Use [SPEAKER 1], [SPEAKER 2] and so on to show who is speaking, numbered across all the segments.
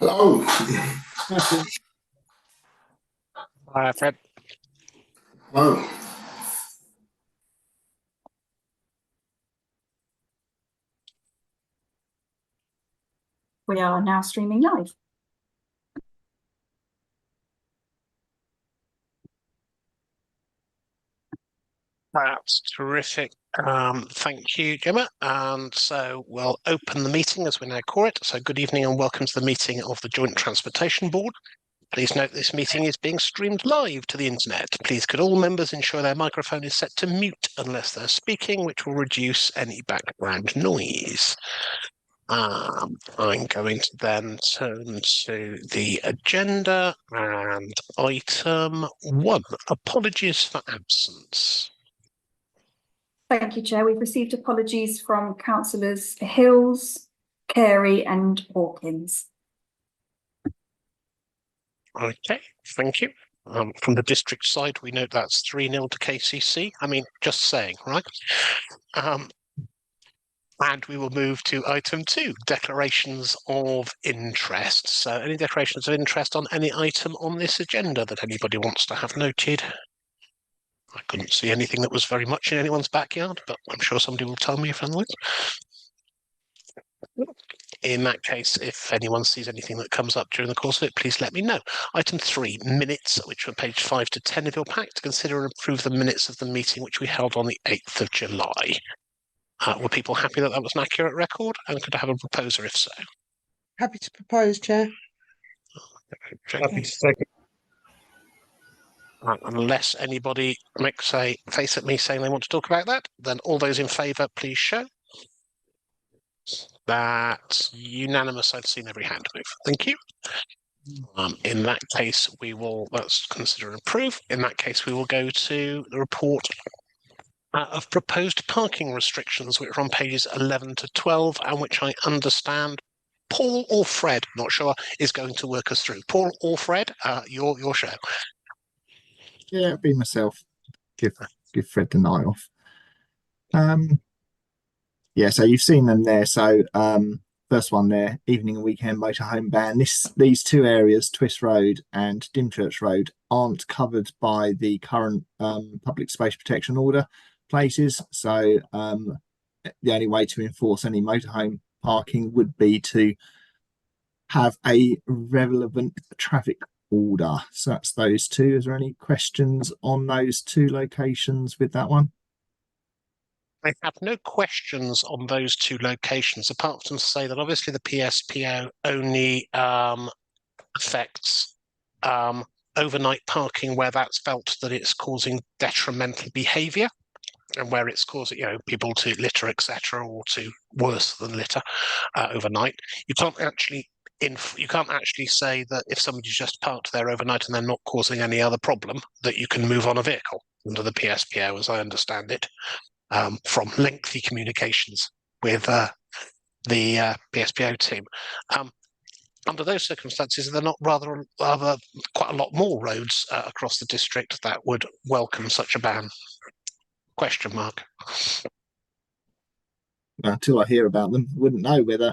[SPEAKER 1] Hello.
[SPEAKER 2] Hi, Fred.
[SPEAKER 1] Hello.
[SPEAKER 3] We are now streaming live.
[SPEAKER 2] That's terrific. Thank you, Gemma. And so we'll open the meeting as we now call it. So good evening and welcome to the meeting of the Joint Transportation Board. Please note this meeting is being streamed live to the internet. Please could all members ensure their microphone is set to mute unless they're speaking, which will reduce any background noise. I'm going to then turn to the agenda and item 1, apologies for absence.
[SPEAKER 3] Thank you, Chair. We've received apologies from Councillors Hills, Carey and Hawkins.
[SPEAKER 2] Okay, thank you. From the district side, we note that's 3-0 to KCC. I mean, just saying, right? And we will move to item 2, declarations of interest. So any declarations of interest on any item on this agenda that anybody wants to have noted? I couldn't see anything that was very much in anyone's backyard, but I'm sure somebody will tell me if otherwise. In that case, if anyone sees anything that comes up during the course of it, please let me know. Item 3, minutes, which were page 5 to 10 of your pack, to consider and approve the minutes of the meeting which we held on the 8th of July. Were people happy that that was an accurate record? And could I have a proposer if so?
[SPEAKER 4] Happy to propose, Chair.
[SPEAKER 5] Happy to second.
[SPEAKER 2] Right, unless anybody makes a face at me saying they want to talk about that, then all those in favour, please show. That's unanimous. I've seen every hand move. Thank you. In that case, let's consider and approve. In that case, we will go to the report of proposed parking restrictions, which are on pages 11 to 12, and which I understand Paul or Fred, not sure, is going to work us through. Paul or Fred, your show.
[SPEAKER 6] Yeah, it'd be myself. Give Fred the night off. Yeah, so you've seen them there. So first one there, evening and weekend motorhome ban. These two areas, Twist Road and Dymchurch Road, aren't covered by the current public space protection order places. So the only way to enforce any motorhome parking would be to have a relevant traffic order. So that's those two. Is there any questions on those two locations with that one?
[SPEAKER 2] I have no questions on those two locations, apart from to say that obviously the PSPO only affects overnight parking where that's felt that it's causing detrimental behaviour and where it's causing, people to litter, etc., or to worse than litter overnight. You can't actually say that if somebody's just parked there overnight and they're not causing any other problem, that you can move on a vehicle under the PSPO, as I understand it. From lengthy communications with the PSPO team. Under those circumstances, there are not quite a lot more roads across the district that would welcome such a ban? Question mark.
[SPEAKER 6] Until I hear about them, wouldn't know whether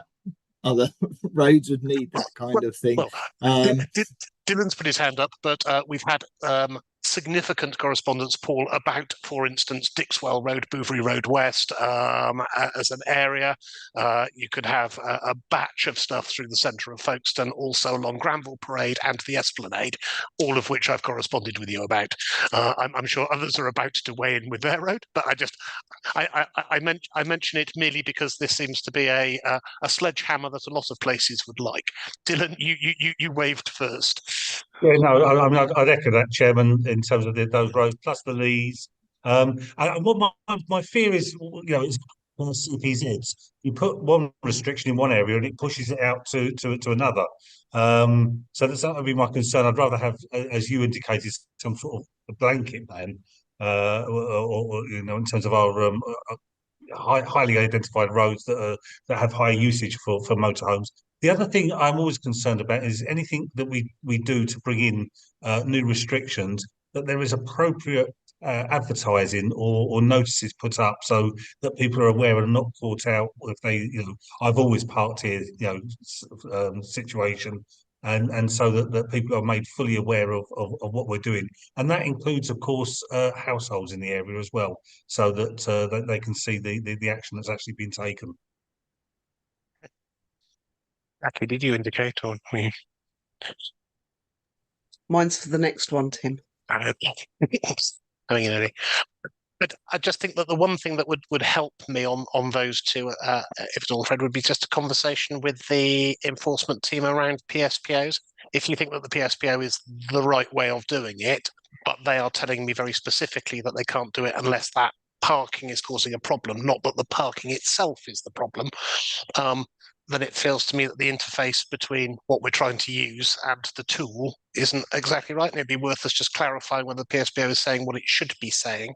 [SPEAKER 6] other roads would need that kind of thing.
[SPEAKER 2] Well, Dylan's put his hand up, but we've had significant correspondence, Paul, about, for instance, Dixwell Road, Bouverie Road West as an area. You could have a batch of stuff through the centre of Folkestone, also along Granville Parade and the Esplanade, all of which I've corresponded with you about. I'm sure others are about to weigh in with their road, but I mention it merely because this seems to be a sledgehammer that a lot of places would like. Dylan, you waved first.
[SPEAKER 5] Yeah, no, I'd echo that, Chairman, in terms of those roads, plus the Lees. And what my fear is, is on the CPZs, you put one restriction in one area and it pushes it out to another. So that would be my concern. I'd rather have, as you indicated, some sort of a blanket ban, or in terms of our highly identified roads that have high usage for motorhomes. The other thing I'm always concerned about is anything that we do to bring in new restrictions, that there is appropriate advertising or notices put up so that people are aware and not caught out if they, I've always parked here, situation, and so that people are made fully aware of what we're doing, and that includes, of course, households in the area as well, so that they can see the action that's actually been taken.
[SPEAKER 2] Jackie, did you indicate or me?
[SPEAKER 4] Mine's for the next one, Tim.
[SPEAKER 2] I mean, but I just think that the one thing that would help me on those two, if at all, Fred, would be just a conversation with the enforcement team around PSPOs. If you think that the PSPO is the right way of doing it, but they are telling me very specifically that they can't do it unless that parking is causing a problem, not that the parking itself is the problem, then it feels to me that the interface between what we're trying to use and the tool isn't exactly right. And it'd be worth us just clarifying whether the PSPO is saying what it should be saying,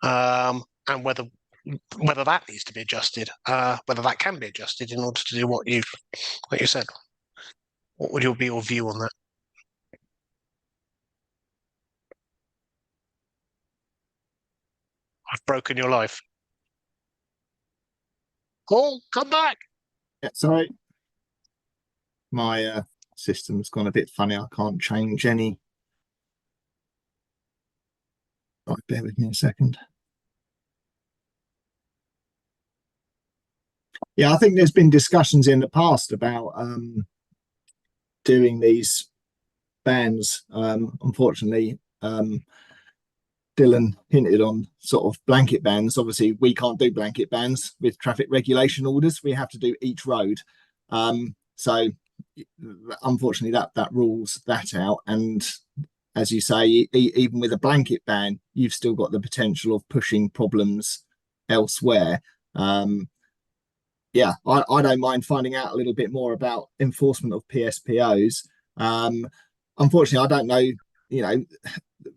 [SPEAKER 2] and whether that needs to be adjusted, whether that can be adjusted in order to do what you said. What would be your view on that? I've broken your life. Paul, come back.
[SPEAKER 6] Yeah, sorry. My system's gone a bit funny. I can't change any. Right, bear with me a second. Yeah, I think there's been discussions in the past about doing these bans. Unfortunately, Dylan hinted on sort of blanket bans. Obviously, we can't do blanket bans with traffic regulation orders. We have to do each road. So unfortunately, that rules that out. And as you say, even with a blanket ban, you've still got the potential of pushing problems elsewhere. Yeah, I don't mind finding out a little bit more about enforcement of PSPOs. Unfortunately, I don't know,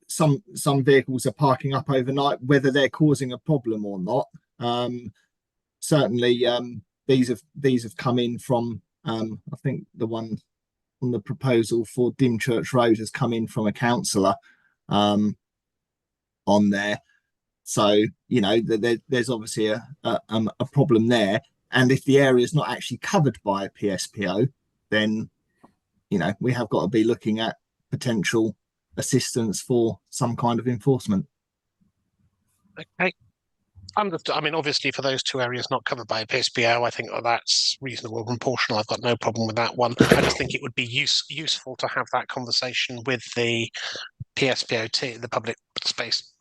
[SPEAKER 6] some vehicles are parking up overnight, whether they're causing a problem or not. Certainly, these have come in from, I think the one on the proposal for Dymchurch Road has come in from a councillor on there. So, there's obviously a problem there. And if the area is not actually covered by a PSPO, then, we have got to be looking at potential assistance for some kind of enforcement.
[SPEAKER 2] Okay. I mean, obviously, for those two areas not covered by a PSPO, I think that's reasonable and proportional. I've got no problem with that one. I just think it would be useful to have that conversation with the PSPO team, the public space,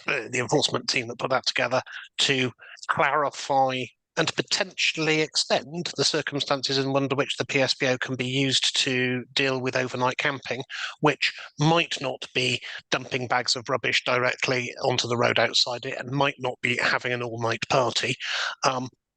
[SPEAKER 2] the enforcement team that put that together, to clarify and potentially extend the circumstances under which the PSPO can be used to deal with overnight camping, which might not be dumping bags of rubbish directly onto the road outside it, and might not be having an all-night party,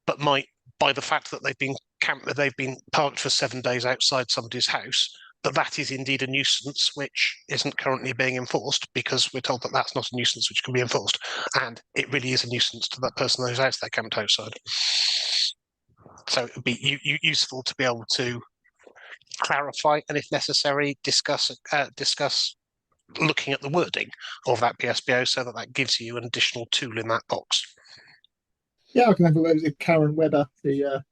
[SPEAKER 2] but might, by the fact that they've been parked for 7 days outside somebody's house, that is indeed a nuisance which isn't currently being enforced, because we're told that that's not a nuisance which can be enforced, and it really is a nuisance to that person who's out there camped outside. So it would be useful to be able to clarify, and if necessary, discuss looking at the wording of that PSPO, so that gives you an additional tool in that box.
[SPEAKER 6] Yeah, I can have a word with Karen Webber, the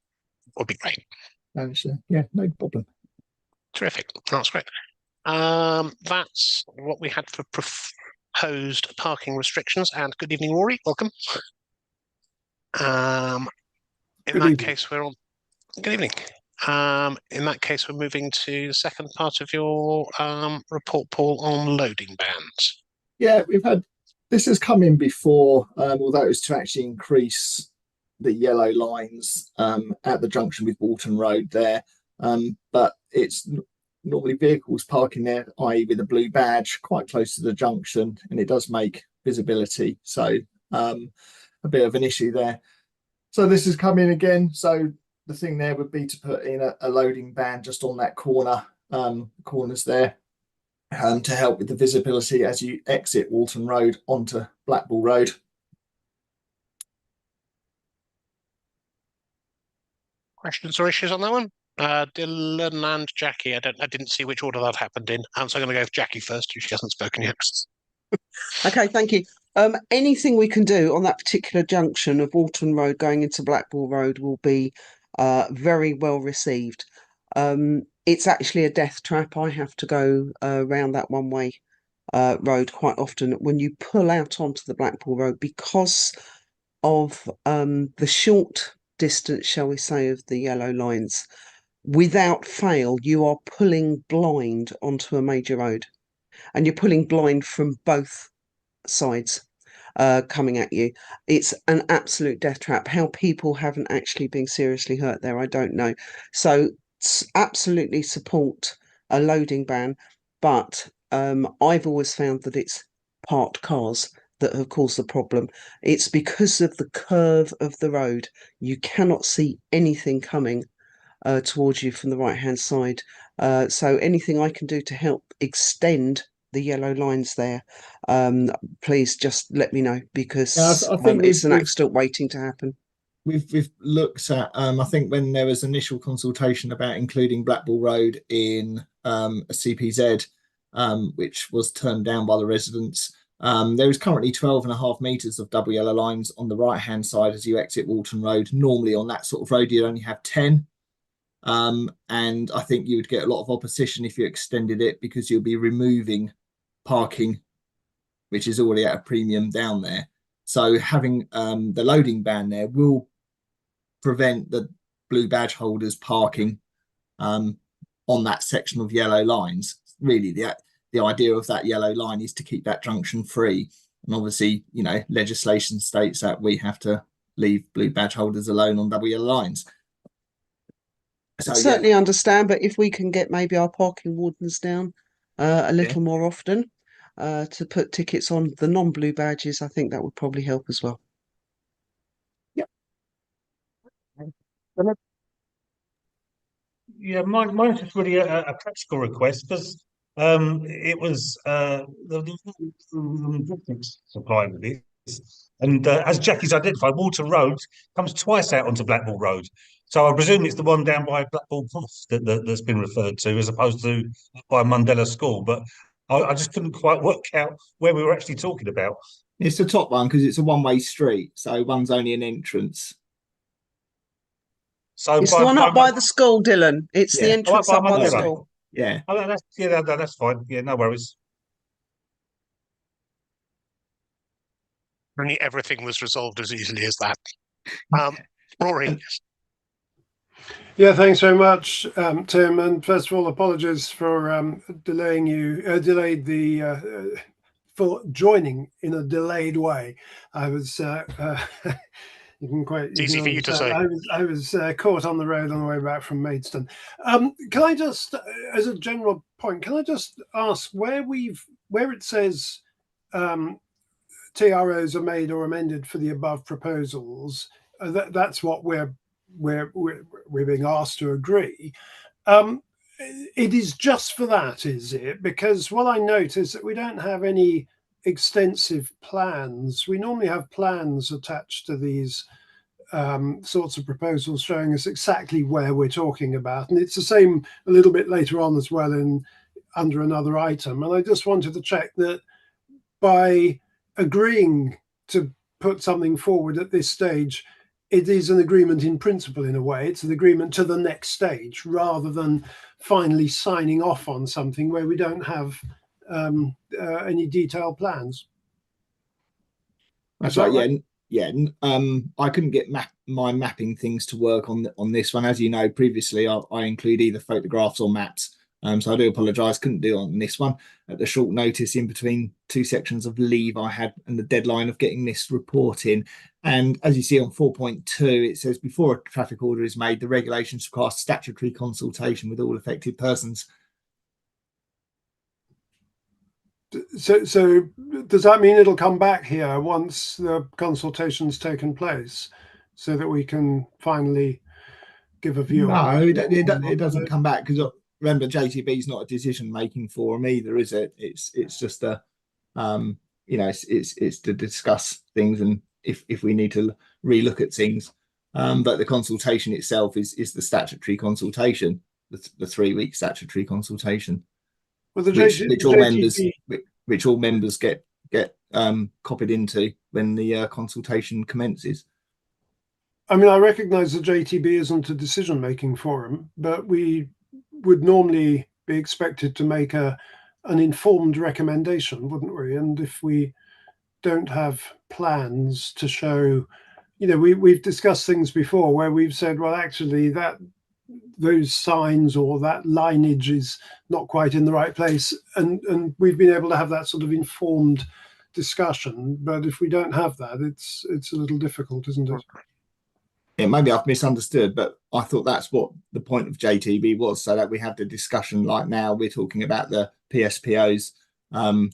[SPEAKER 2] Would be great.
[SPEAKER 6] manager. Yeah, no problem.
[SPEAKER 2] Terrific. That's great. That's what we had for proposed parking restrictions. And good evening, Rory. Welcome. In that case, we're on. Good evening. In that case, we're moving to the second part of your report, Paul, on loading bans.
[SPEAKER 6] Yeah, this has come in before, although it was to actually increase the yellow lines at the junction with Walton Road there. But it's normally vehicles parking there, i.e. with a blue badge, quite close to the junction, and it does make visibility. So a bit of an issue there. So this has come in again. So the thing there would be to put in a loading ban just on that corners there, to help with the visibility as you exit Walton Road onto Blackpool Road.
[SPEAKER 2] Questions or issues on that one? Dylan and Jackie. I didn't see which order that happened in. So I'm going to go with Jackie first, if she hasn't spoken yet.
[SPEAKER 4] Okay, thank you. Anything we can do on that particular junction of Walton Road going into Blackpool Road will be very well received. It's actually a death trap. I have to go around that one-way road quite often when you pull out onto the Blackpool Road because of the short distance, shall we say, of the yellow lines. Without fail, you are pulling blind onto a major road, and you're pulling blind from both sides coming at you. It's an absolute death trap. How people haven't actually been seriously hurt there, I don't know. So absolutely support a loading ban, but I've always found that it's parked cars that have caused the problem. It's because of the curve of the road. You cannot see anything coming towards you from the right hand side. So anything I can do to help extend the yellow lines there, please just let me know, because
[SPEAKER 6] I think
[SPEAKER 4] it's an
[SPEAKER 6] we've
[SPEAKER 4] accident waiting to happen.
[SPEAKER 6] we've looked at I think when there was initial consultation about including Blackpool Road in a CPZ, which was turned down by the residents. There is currently 12.5 meters of double yellow lines on the right hand side as you exit Walton Road. Normally on that sort of road you'd only have 10. And I think you would get a lot of opposition if you extended it, because you'll be removing parking, which is already at a premium down there. So having the loading ban there will prevent the blue badge holders parking on that section of yellow lines. Really, the idea of that yellow line is to keep that junction free. And obviously, you know, legislation states that we have to leave blue badge holders alone on double yellow lines. So,
[SPEAKER 4] Certainly understand, but if we can get maybe our parking wardens down a little more often to put tickets on the non-blue badges, I think that would probably help as well.
[SPEAKER 5] Yeah, mine's just really a practical request, because it was the supply with this, and as Jackie's identified, Walton Road comes twice out onto Blackpool Road. So I presume it's the one down by Blackpool Cross that's been referred to, as opposed to by Mundella School. But I just couldn't quite work out where we were actually talking about.
[SPEAKER 6] it's the top one because it's a one-way street, so one's only an entrance.
[SPEAKER 5] So
[SPEAKER 4] It's the one up by the school, Dylan. It's the
[SPEAKER 6] Yeah.
[SPEAKER 4] entrance
[SPEAKER 5] by
[SPEAKER 4] up by the
[SPEAKER 5] Mundella.
[SPEAKER 4] school.
[SPEAKER 6] Yeah.
[SPEAKER 5] Oh, that's fine. Yeah, no worries.
[SPEAKER 2] Only everything was resolved as easily as that. Rory.
[SPEAKER 1] Yeah, thanks very much, Tim. And first of all, apologies for delaying you, delayed the for joining in a delayed way. I was, you can quite.
[SPEAKER 2] It's easy for you to say.
[SPEAKER 1] I was caught on the road on the way back from Maidstone. Can I just, as a general point, can I just ask where it says TROs are made or amended for the above proposals? That's what we're being asked to agree. It is just for that, is it? Because what I note is that we don't have any extensive plans. We normally have plans attached to these sorts of proposals showing us exactly where we're talking about. And it's the same a little bit later on as well under another item. And I just wanted to check that by agreeing to put something forward at this stage, it is an agreement in principle in a way. It's an agreement to the next stage rather than finally signing off on something where we don't have any detailed plans.
[SPEAKER 6] That's right. Yeah. I couldn't get my mapping things to work on this one. As you know, previously I include either photographs or maps. So I do apologise, couldn't do it on this one at the short notice in between two sections of leave I had and the deadline of getting this report in. And as you see on 4.2, it says before a traffic order is made, the regulations require statutory consultation with all affected persons.
[SPEAKER 1] So does that mean it'll come back here once the consultation's taken place so that we can finally give a view?
[SPEAKER 6] No, it doesn't come back because remember, JTB is not a decision-making forum either, is it? It's just a, it's to discuss things and if we need to relook at things. But the consultation itself is the statutory consultation, the 3-week statutory consultation,
[SPEAKER 1] Well,
[SPEAKER 6] which all members get copied into when the consultation commences.
[SPEAKER 1] I mean, I recognise the JTB isn't a decision-making forum, but we would normally be expected to make an informed recommendation, wouldn't we? And if we don't have plans to show, you know, we've discussed things before where we've said, well, actually, those signs or that lineage is not quite in the right place, and we've been able to have that sort of informed discussion. But if we don't have that, it's a little difficult, isn't it?
[SPEAKER 6] Yeah, maybe I've misunderstood, but I thought that's what the point of JTB was, so that we have the discussion like now we're talking about the PSPOs and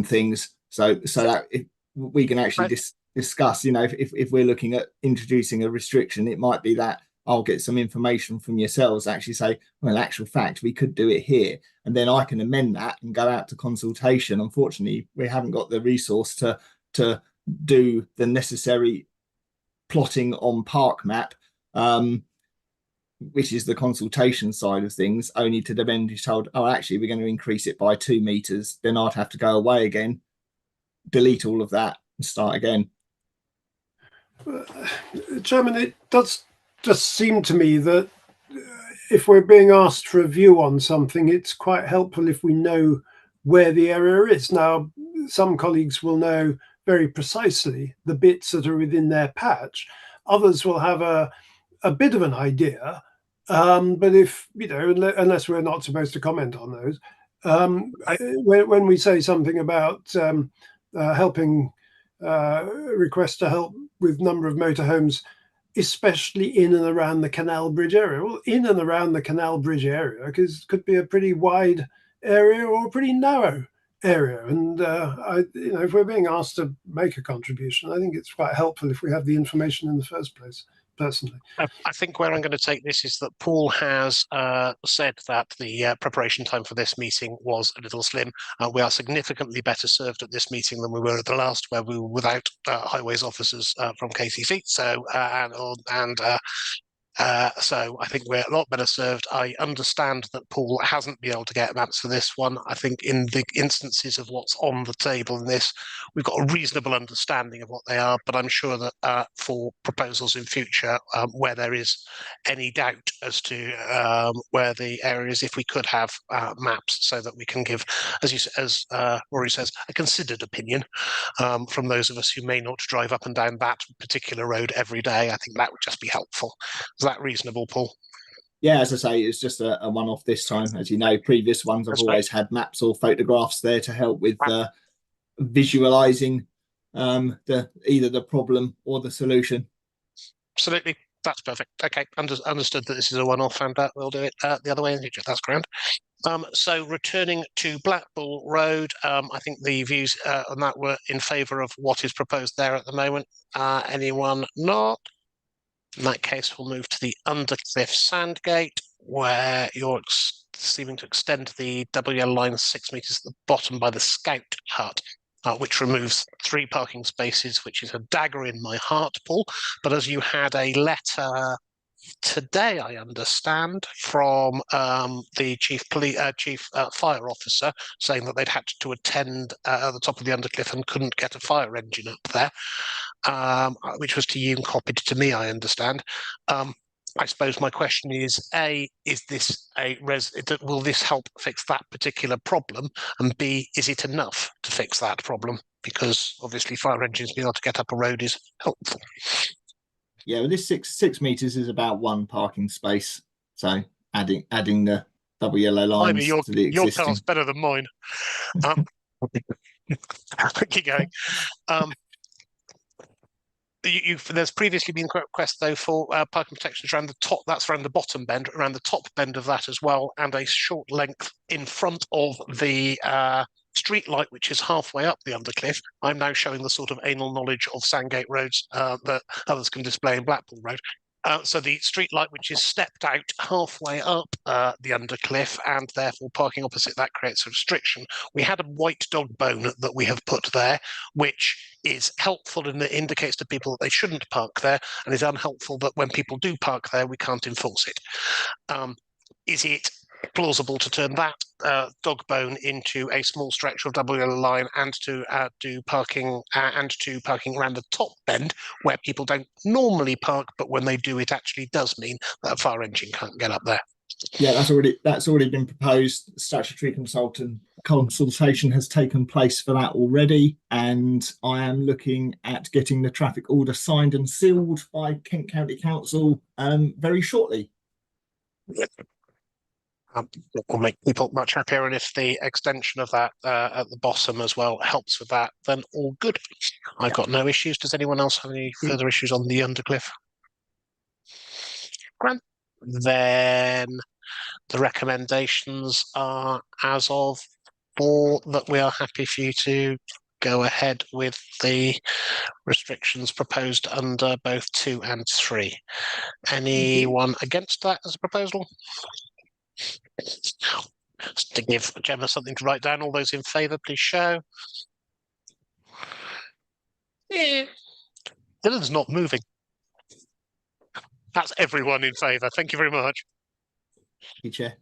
[SPEAKER 6] things, so that if we can actually discuss, you know, if we're looking at introducing a restriction, it might be that I'll get some information from yourselves, actually say, well, in actual fact, we could do it here, and then I can amend that and go out to consultation. Unfortunately, we haven't got the resource to do the necessary plotting on park map, which is the consultation side of things, only to then be told, oh, actually, we're going to increase it by 2 meters. Then I'd have to go away again, delete all of that and start again.
[SPEAKER 1] Chairman, it does just seem to me that if we're being asked for a view on something, it's quite helpful if we know where the area is. Now, some colleagues will know very precisely the bits that are within their patch. Others will have a bit of an idea, but if, you know, unless we're not supposed to comment on those, when we say something about helping, request to help with number of motorhomes, especially in and around the Canal Bridge area. Well, in and around the Canal Bridge area could be a pretty wide area or a pretty narrow area, and you know, if we're being asked to make a contribution, I think it's quite helpful if we have the information in the first place. Personally,
[SPEAKER 2] I think where I'm going to take this is that Paul has said that the preparation time for this meeting was a little slim. We are significantly better served at this meeting than we were at the last, where we were without highways officers from KCC. So so I think we're a lot better served. I understand that Paul hasn't been able to get maps for this one. I think in the instances of what's on the table in this, we've got a reasonable understanding of what they are, but I'm sure that for proposals in future, where there is any doubt as to where the area is, if we could have maps so that we can give, as Rory says, a considered opinion from those of us who may not drive up and down that particular road every day, I think that would just be helpful. Is that reasonable, Paul?
[SPEAKER 6] Yeah, as I say, it's just a one-off this time. As you know, previous ones I've always had maps or photographs there to help with visualizing either the problem or the solution.
[SPEAKER 2] Absolutely, that's perfect. Okay, understood that this is a one-off, and we'll do it the other way in the future. That's grand. So returning to Blackpool Road, I think the views on that were in favour of what is proposed there at the moment. Anyone not? In that case, we'll move to the Undercliff Sandgate, where you're seeming to extend the WL line 6 metres at the bottom by the Scout Hut, which removes 3 parking spaces, which is a dagger in my heart, Paul. But as you had a letter today, I understand, from the chief fire officer saying that they'd had to attend at the top of the Undercliff and couldn't get a fire engine up there, which was to you and copied to me, I understand. I suppose my question is, A, is this will this help fix that particular problem? And B, is it enough to fix that problem? Because obviously fire engines being able to get up a road is helpful.
[SPEAKER 6] Yeah, well, this six meters is about 1 parking space. So adding the double yellow lines to the existing.
[SPEAKER 2] Your car's better than mine. Keep going. There's previously been requests though for parking protections around the top. That's around the bottom bend, around the top bend of that as well, and a short length in front of the street light, which is halfway up the Undercliff. I'm now showing the sort of anal knowledge of Sandgate roads that others can display in Blackpool Road. So the street light, which is stepped out halfway up the Undercliff, and therefore parking opposite that creates a restriction. We had a white dog bone that we have put there, which is helpful and it indicates to people that they shouldn't park there, and is unhelpful that when people do park there, we can't enforce it. Is it plausible to turn that dog bone into a small stretch of double yellow line and to do parking around the top bend where people don't normally park, but when they do, it actually does mean that a fire engine can't get up there.
[SPEAKER 6] Yeah, that's already been proposed. Statutory consultation has taken place for that already, and I am looking at getting the traffic order signed and sealed by Kent County Council very shortly.
[SPEAKER 2] It will make people much happier, and if the extension of that at the bottom as well helps with that, then all good. I've got no issues. Does anyone else have any further issues on the Undercliff? Grant. Then the recommendations are as of 4 that we are happy for you to go ahead with the restrictions proposed under both 2 and 3. Anyone against that as a proposal? Just to give Gemma something to write down, all those in favour, please show. Yeah. Dylan's not moving. That's everyone in favour. Thank you very much.
[SPEAKER 6] Thank you, Chair.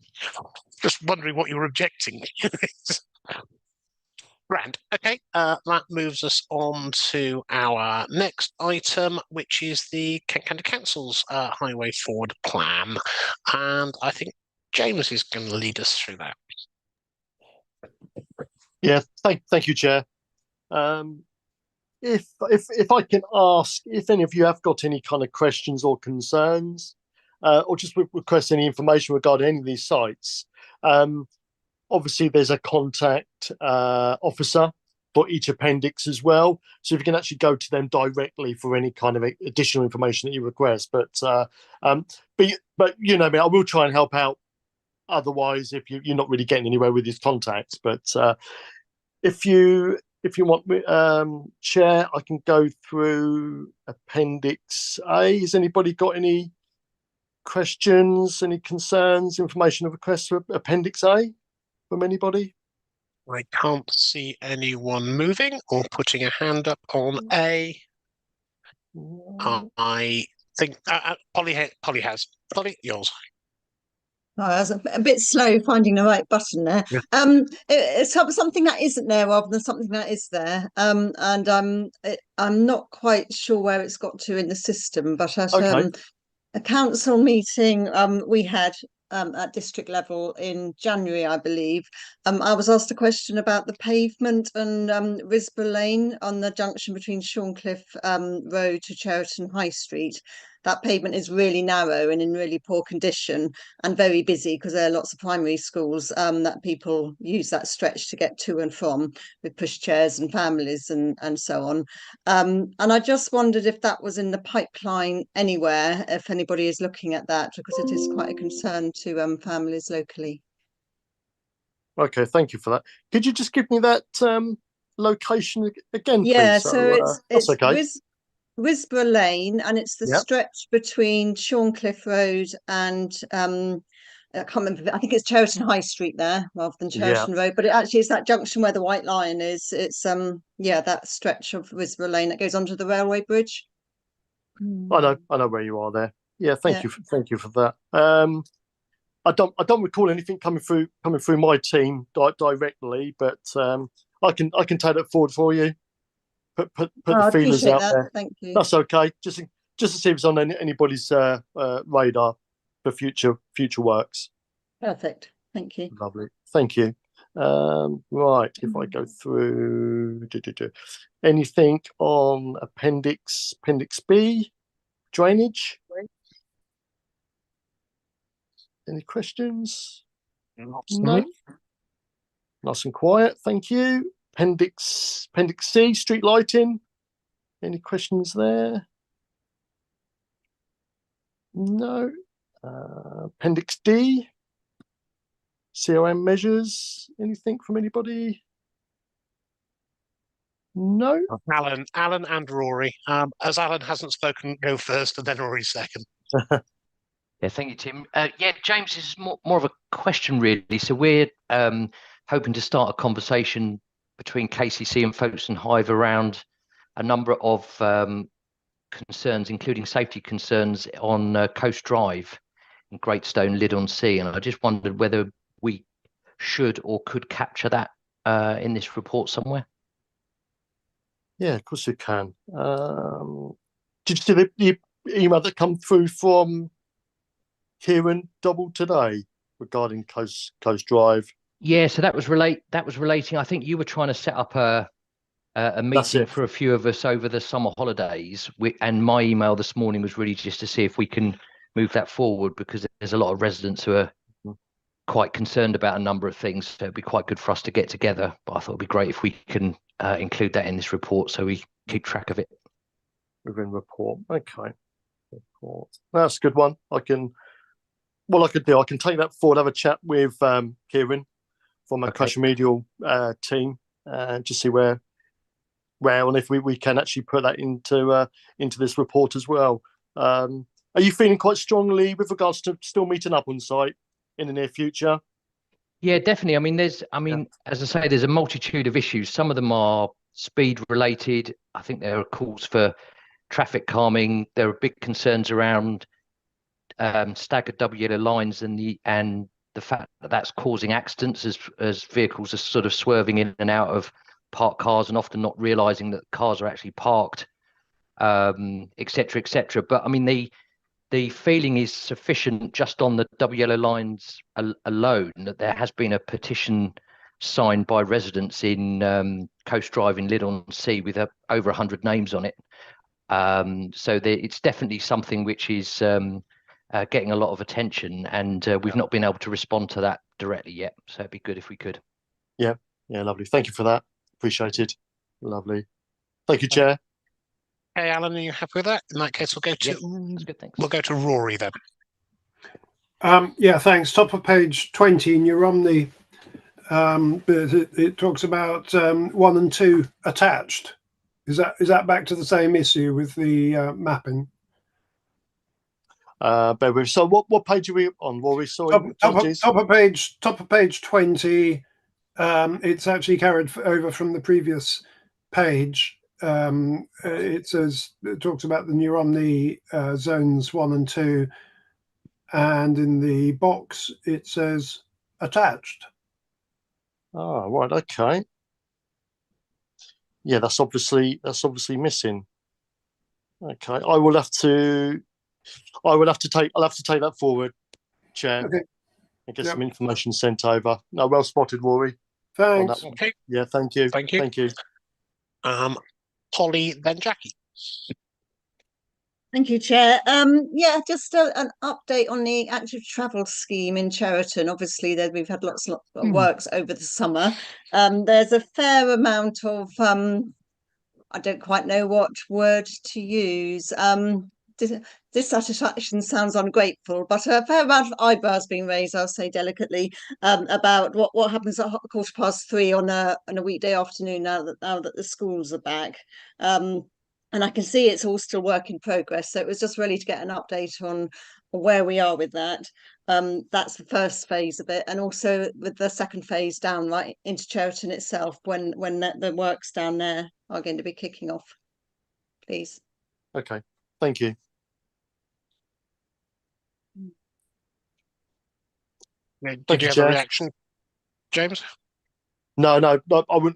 [SPEAKER 2] Just wondering what you were objecting. Grand. Okay, that moves us on to our next item, which is the Kent County Council's Highway Forward Plan. And I think James is going to lead us through that.
[SPEAKER 7] Yeah, thank you, Chair. If I can ask if any of you have got any kind of questions or concerns, or just request any information regarding any of these sites. Obviously, there's a contact officer for each appendix as well, so if you can actually go to them directly for any kind of additional information that you request. But you know me, I will try and help out. Otherwise, if you're not really getting anywhere with these contacts, but if you want me, Chair, I can go through Appendix A. Has anybody got any questions, any concerns, information or requests for Appendix A from anybody?
[SPEAKER 2] I can't see anyone moving or putting a hand up on A. I think Polly has. Polly, yours.
[SPEAKER 8] Oh, I was a bit slow finding the right button there.
[SPEAKER 2] Yeah.
[SPEAKER 8] It's something that isn't there rather than something that is there. And I'm not quite sure where it's got to in the system, but at a council meeting we had at district level in January, I believe, I was asked a question about the pavement and Risborough Lane on the junction between Shorncliffe Road to Cheriton High Street. That pavement is really narrow and in really poor condition and very busy because there are lots of primary schools that people use that stretch to get to and from with pushchairs and families and so on. And I just wondered if that was in the pipeline anywhere, if anybody is looking at that, because it is quite a concern to families locally.
[SPEAKER 7] Okay, thank you for that. Could you just give me that location again,
[SPEAKER 8] yeah,
[SPEAKER 7] please?
[SPEAKER 8] So it's
[SPEAKER 7] okay.
[SPEAKER 8] Risborough Lane, and it's the stretch between Shorncliffe Road and I can't remember. I think it's Cheriton High Street there rather than Cheriton Road, but it actually is that junction where the White Lion is. It's that stretch of Risborough Lane that goes under the railway bridge.
[SPEAKER 7] I know where you are there. Yeah, thank you for that. I don't recall anything coming through my team directly, but I can take that forward for you. Put the feelers out there.
[SPEAKER 8] Thank you.
[SPEAKER 7] That's okay. Just to see if it's on anybody's radar for future works.
[SPEAKER 8] Perfect. Thank you.
[SPEAKER 7] Lovely. Thank you. Right. If I go through anything on Appendix B, drainage. Any questions? No. Nice and quiet. Thank you. Appendix C, street lighting. Any questions there? No. Appendix D, CRM measures. Anything from anybody? No.
[SPEAKER 2] Alan and Rory. As Alan hasn't spoken, go first and then Rory second.
[SPEAKER 9] Yeah, thank you, Tim. James, this is more of a question, really. So we're hoping to start a conversation between KCC and Folkestone Hive around a number of concerns, including safety concerns on Coast Drive Greatstone Lydd-on-Sea, and I just wondered whether we should or could capture that in this report somewhere.
[SPEAKER 7] Yeah, of course you can. Did you see the email that come through from Kieran Double today regarding Coast Drive?
[SPEAKER 9] Yeah, so that was relating. I think you were trying to set up a meeting for a few of us over the summer holidays, and my email this morning was really just to see if we can move that forward, because there's a lot of residents who are quite concerned about a number of things. So it'd be quite good for us to get together. But I thought it'd be great if we can include that in this report so we keep track of it.
[SPEAKER 7] Within report, okay. Report. That's a good one. I can take that forward, have a chat with Kieran from our Crash Remedial team, and just see where and if we can actually put that into this report as well. Are you feeling quite strongly with regards to still meeting up on site in the near future?
[SPEAKER 9] Yeah, definitely. As I say, there's a multitude of issues. Some of them are speed related. I think there are calls for traffic calming. There are big concerns around staggered double yellow lines and the fact that that's causing accidents as vehicles are sort of swerving in and out of parked cars and often not realizing that cars are actually parked, etc., etc. But I mean, the feeling is sufficient just on the double yellow lines alone, that there has been a petition signed by residents in Coast Drive in Lydd-on-Sea with over 100 names on it. So it's definitely something which is getting a lot of attention, and we've not been able to respond to that directly yet. So it'd be good if we could.
[SPEAKER 7] Yeah, lovely. Thank you for that. Appreciated. Lovely. Thank you, Chair.
[SPEAKER 2] Hey, Alan, are you happy with that? In that case, we'll go to
[SPEAKER 9] that's good, thanks.
[SPEAKER 2] We'll go to Rory then.
[SPEAKER 1] Yeah, thanks. Top of page 20 in your Omni, it talks about 1 and 2 attached. Is that back to the same issue with the mapping?
[SPEAKER 7] So what page are we on, Rory? Sorry,
[SPEAKER 1] top of page 20. It's actually carried over from the previous page. It talks about the New Omni zones 1 and 2, and in the box it says attached.
[SPEAKER 7] Oh, right, okay. Yeah, that's obviously missing. Okay, I'll have to take that forward, Chair, and get some information sent over. No, well spotted, Rory.
[SPEAKER 1] Thanks.
[SPEAKER 2] Okay.
[SPEAKER 7] Yeah, thank you.
[SPEAKER 2] Thank you. Polly, then Jackie.
[SPEAKER 8] Thank you, Chair. Just an update on the active travel scheme in Cheriton. Obviously, we've had lots of works over the summer. There's a fair amount of I don't quite know what word to use. Dissatisfaction sounds ungrateful, but a fair amount of eyebrows being raised, I'll say delicately, about what happens at 3:15 on a weekday afternoon now that the schools are back. And I can see it's all still work in progress. So it was just really to get an update on where we are with that. That's the first phase of it, and also with the second phase down right into Cheriton itself, when the works down there are going to be kicking off, please.
[SPEAKER 7] Okay, thank you.
[SPEAKER 2] Did you have a reaction, James?
[SPEAKER 7] No, I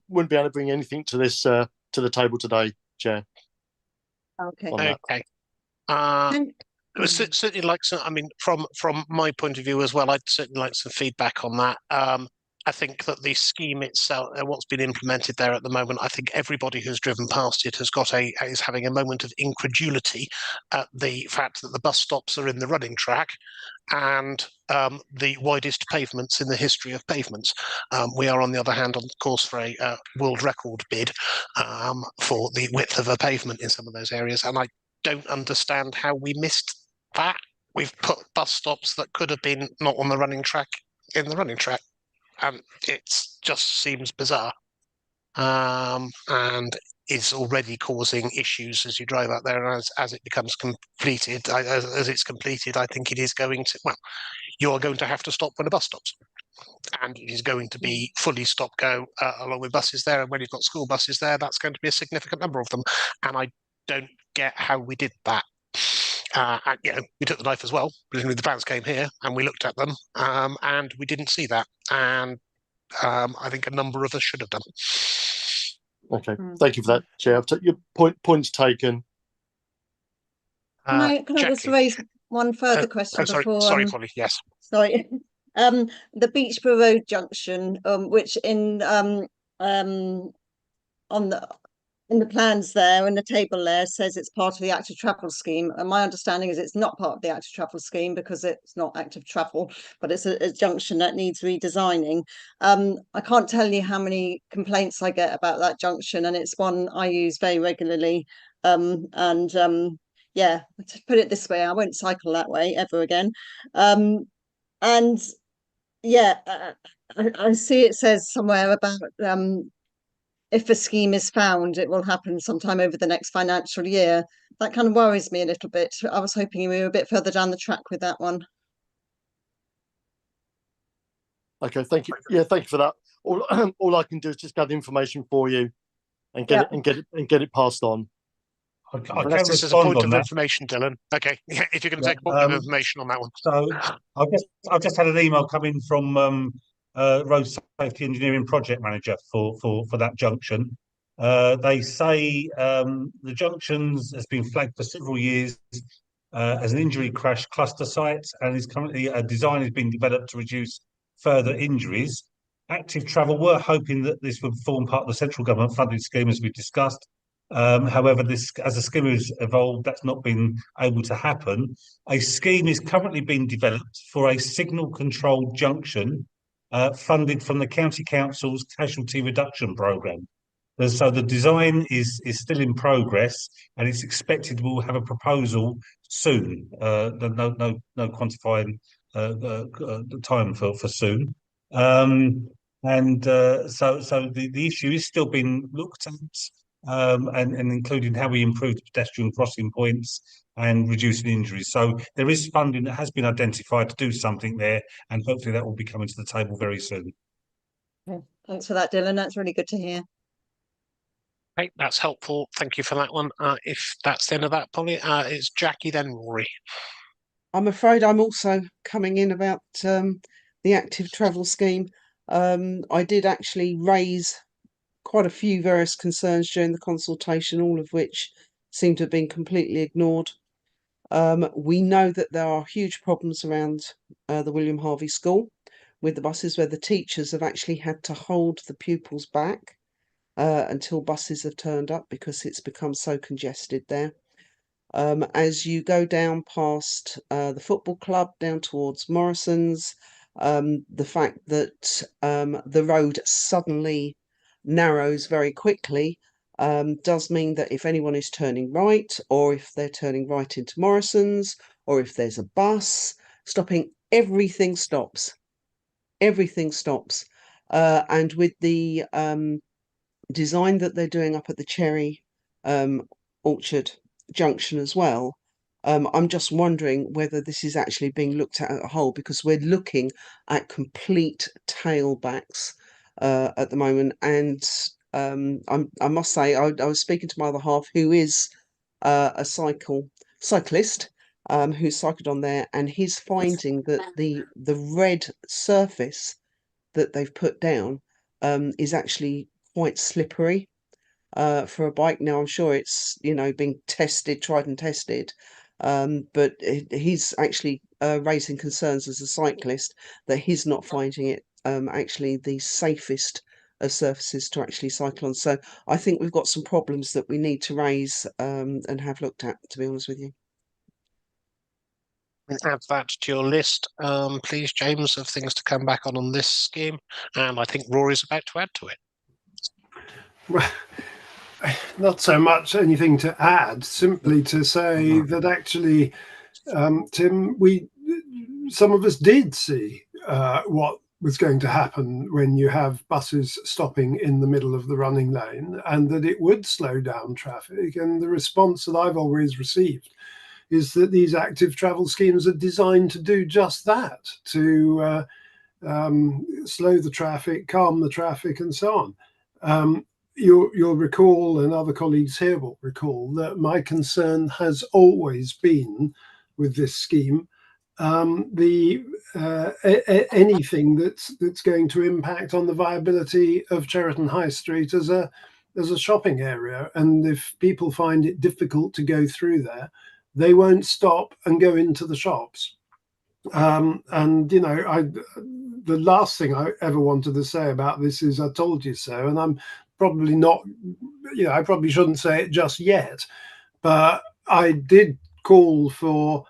[SPEAKER 7] wouldn't be able to bring anything to this to the table today, Chair.
[SPEAKER 8] Okay.
[SPEAKER 2] Okay. Certainly like some. I mean, from my point of view as well, I'd certainly like some feedback on that. I think that the scheme itself, what's been implemented there at the moment, I think everybody who's driven past it is having a moment of incredulity at the fact that the bus stops are in the running track and the widest pavements in the history of pavements. We are, on the other hand, on course for a world record bid for the width of a pavement in some of those areas, and I don't understand how we missed that. We've put bus stops that could have been not on the running track in the running track. It just seems bizarre, and is already causing issues as you drive out there. And as it becomes completed, as it's completed, I think it is going to. Well, you are going to have to stop when a bus stops, and it is going to be fully stop go along with buses there. And when you've got school buses there, that's going to be a significant number of them. And I don't get how we did that. and, we took the knife as well. Presumably the plans came here and we looked at them, and we didn't see that. And I think a number of us should have done.
[SPEAKER 7] Okay, thank you for that, Chair. Your point's taken.
[SPEAKER 8] Can I just raise one further question
[SPEAKER 2] sorry,
[SPEAKER 8] before?
[SPEAKER 2] Sorry, Polly. Yes.
[SPEAKER 8] Sorry. The Beechborough Road junction, which in the plans there, in the table there, says it's part of the active travel scheme. And my understanding is it's not part of the active travel scheme because it's not active travel, but it's a junction that needs redesigning. I can't tell you how many complaints I get about that junction, and it's one I use very regularly. Yeah, to put it this way, I won't cycle that way ever again. And yeah, I see it says somewhere about if a scheme is found, it will happen sometime over the next financial year. That kind of worries me a little bit. I was hoping we were a bit further down the track with that one.
[SPEAKER 7] Okay, thank you. Yeah, thank you for that. All I can do is just gather information for you and get it passed on.
[SPEAKER 5] I can
[SPEAKER 2] This is a
[SPEAKER 5] respond
[SPEAKER 2] point
[SPEAKER 5] on
[SPEAKER 2] of
[SPEAKER 5] that.
[SPEAKER 2] information, Dylan. Okay, if you're going to take a point of information on that one.
[SPEAKER 5] So I've just had an email come in from Road Safety Engineering Project Manager for that junction. They say the junctions has been flagged for several years as an injury crash cluster site, and is currently a design is being developed to reduce further injuries. Active Travel were hoping that this would form part of the central government funding scheme, as we discussed. However, this, as the scheme has evolved, that's not been able to happen. A scheme is currently being developed for a signal controlled junction funded from the County Council's Casualty Reduction Programme. So the design is still in progress, and it's expected we'll have a proposal soon. No quantifying the time for soon. So the issue is still being looked at. And including how we improve the pedestrian crossing points and reducing injuries. So there is funding that has been identified to do something there, and hopefully that will be coming to the table very soon.
[SPEAKER 8] Okay. Thanks for that, Dylan. That's really good to hear.
[SPEAKER 2] Okay, that's helpful. Thank you for that one. If that's the end of that, Polly, it's Jackie, then Rory.
[SPEAKER 4] I'm afraid I'm also coming in about the active travel scheme. I did actually raise quite a few various concerns during the consultation, all of which seem to have been completely ignored. We know that there are huge problems around the William Harvey School with the buses, where the teachers have actually had to hold the pupils back until buses have turned up because it's become so congested there. As you go down past the football club down towards Morrison's, the fact that the road suddenly narrows very quickly does mean that if anyone is turning right, or if they're turning right into Morrison's, or if there's a bus stopping, everything stops. Everything stops. And with the design that they're doing up at the Cherry Orchard Junction as well, I'm just wondering whether this is actually being looked at a whole, because we're looking at complete tailbacks at the moment. And I must say, I was speaking to my other half, who is a cyclist who cycled on there, and he's finding that the red surface that they've put down is actually quite slippery for a bike. Now, I'm sure it's being tried and tested, but he's actually raising concerns as a cyclist that he's not finding it actually the safest of surfaces to actually cycle on. So I think we've got some problems that we need to raise and have looked at, to be honest with you.
[SPEAKER 2] Add that to your list, please, James, of things to come back on this scheme. And I think Rory's about to add to it.
[SPEAKER 1] Well, not so much anything to add, simply to say that actually, Tim, some of us did see what was going to happen when you have buses stopping in the middle of the running lane, and that it would slow down traffic. And the response that I've always received is that these active travel schemes are designed to do just that, to slow the traffic, calm the traffic, and so on. you'll recall, and other colleagues here will recall, that my concern has always been with this scheme anything that's going to impact on the viability of Cheriton High Street as a shopping area. And if people find it difficult to go through there, they won't stop and go into the shops. And you know, the last thing I ever wanted to say about this is I told you so, and I'm probably not, you know, I probably shouldn't say it just yet, but I did call for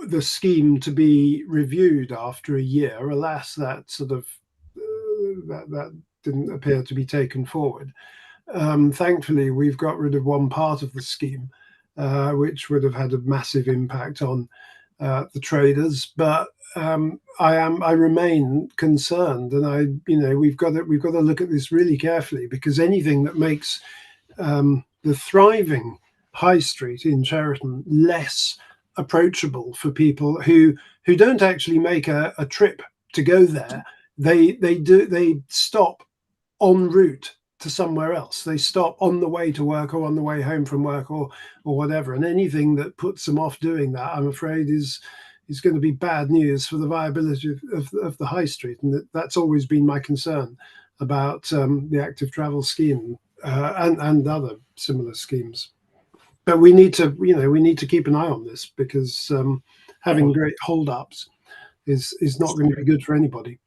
[SPEAKER 1] the scheme to be reviewed after a year. Alas, that sort of that didn't appear to be taken forward. Thankfully, we've got rid of one part of the scheme, which would have had a massive impact on the traders. But I remain concerned, and we've got to look at this really carefully, because anything that makes the thriving high street in Cheriton less approachable for people who don't actually make a trip to go there. They stop en route to somewhere else. They stop on the way to work or on the way home from work or whatever. And anything that puts them off doing that, I'm afraid, is going to be bad news for the viability of the high street. And that's always been my concern about the active travel scheme and other similar schemes. But we need to keep an eye on this, because having great hold-ups is not going to be good for anybody.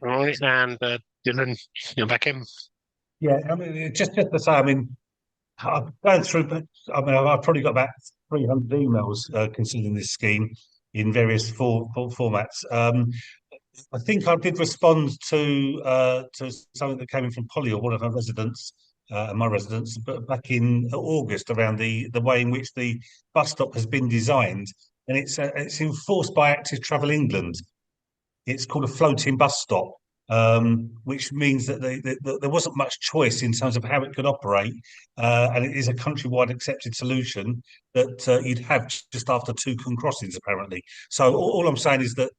[SPEAKER 2] All right, and Dylan, you're back in.
[SPEAKER 5] Yeah, I mean, just to say, I mean, I've gone through, but I mean, I've probably got about 300 emails concerning this scheme in various formats. I think I did respond to something that came in from Polly, or one of our residents, my residents, but back in August, around the way in which the bus stop has been designed, and it's enforced by Active Travel England. It's called a floating bus stop, which means that there wasn't much choice in terms of how it could operate, and it is a countrywide accepted solution that you'd have just after Toucan crossings, apparently. So all I'm saying is that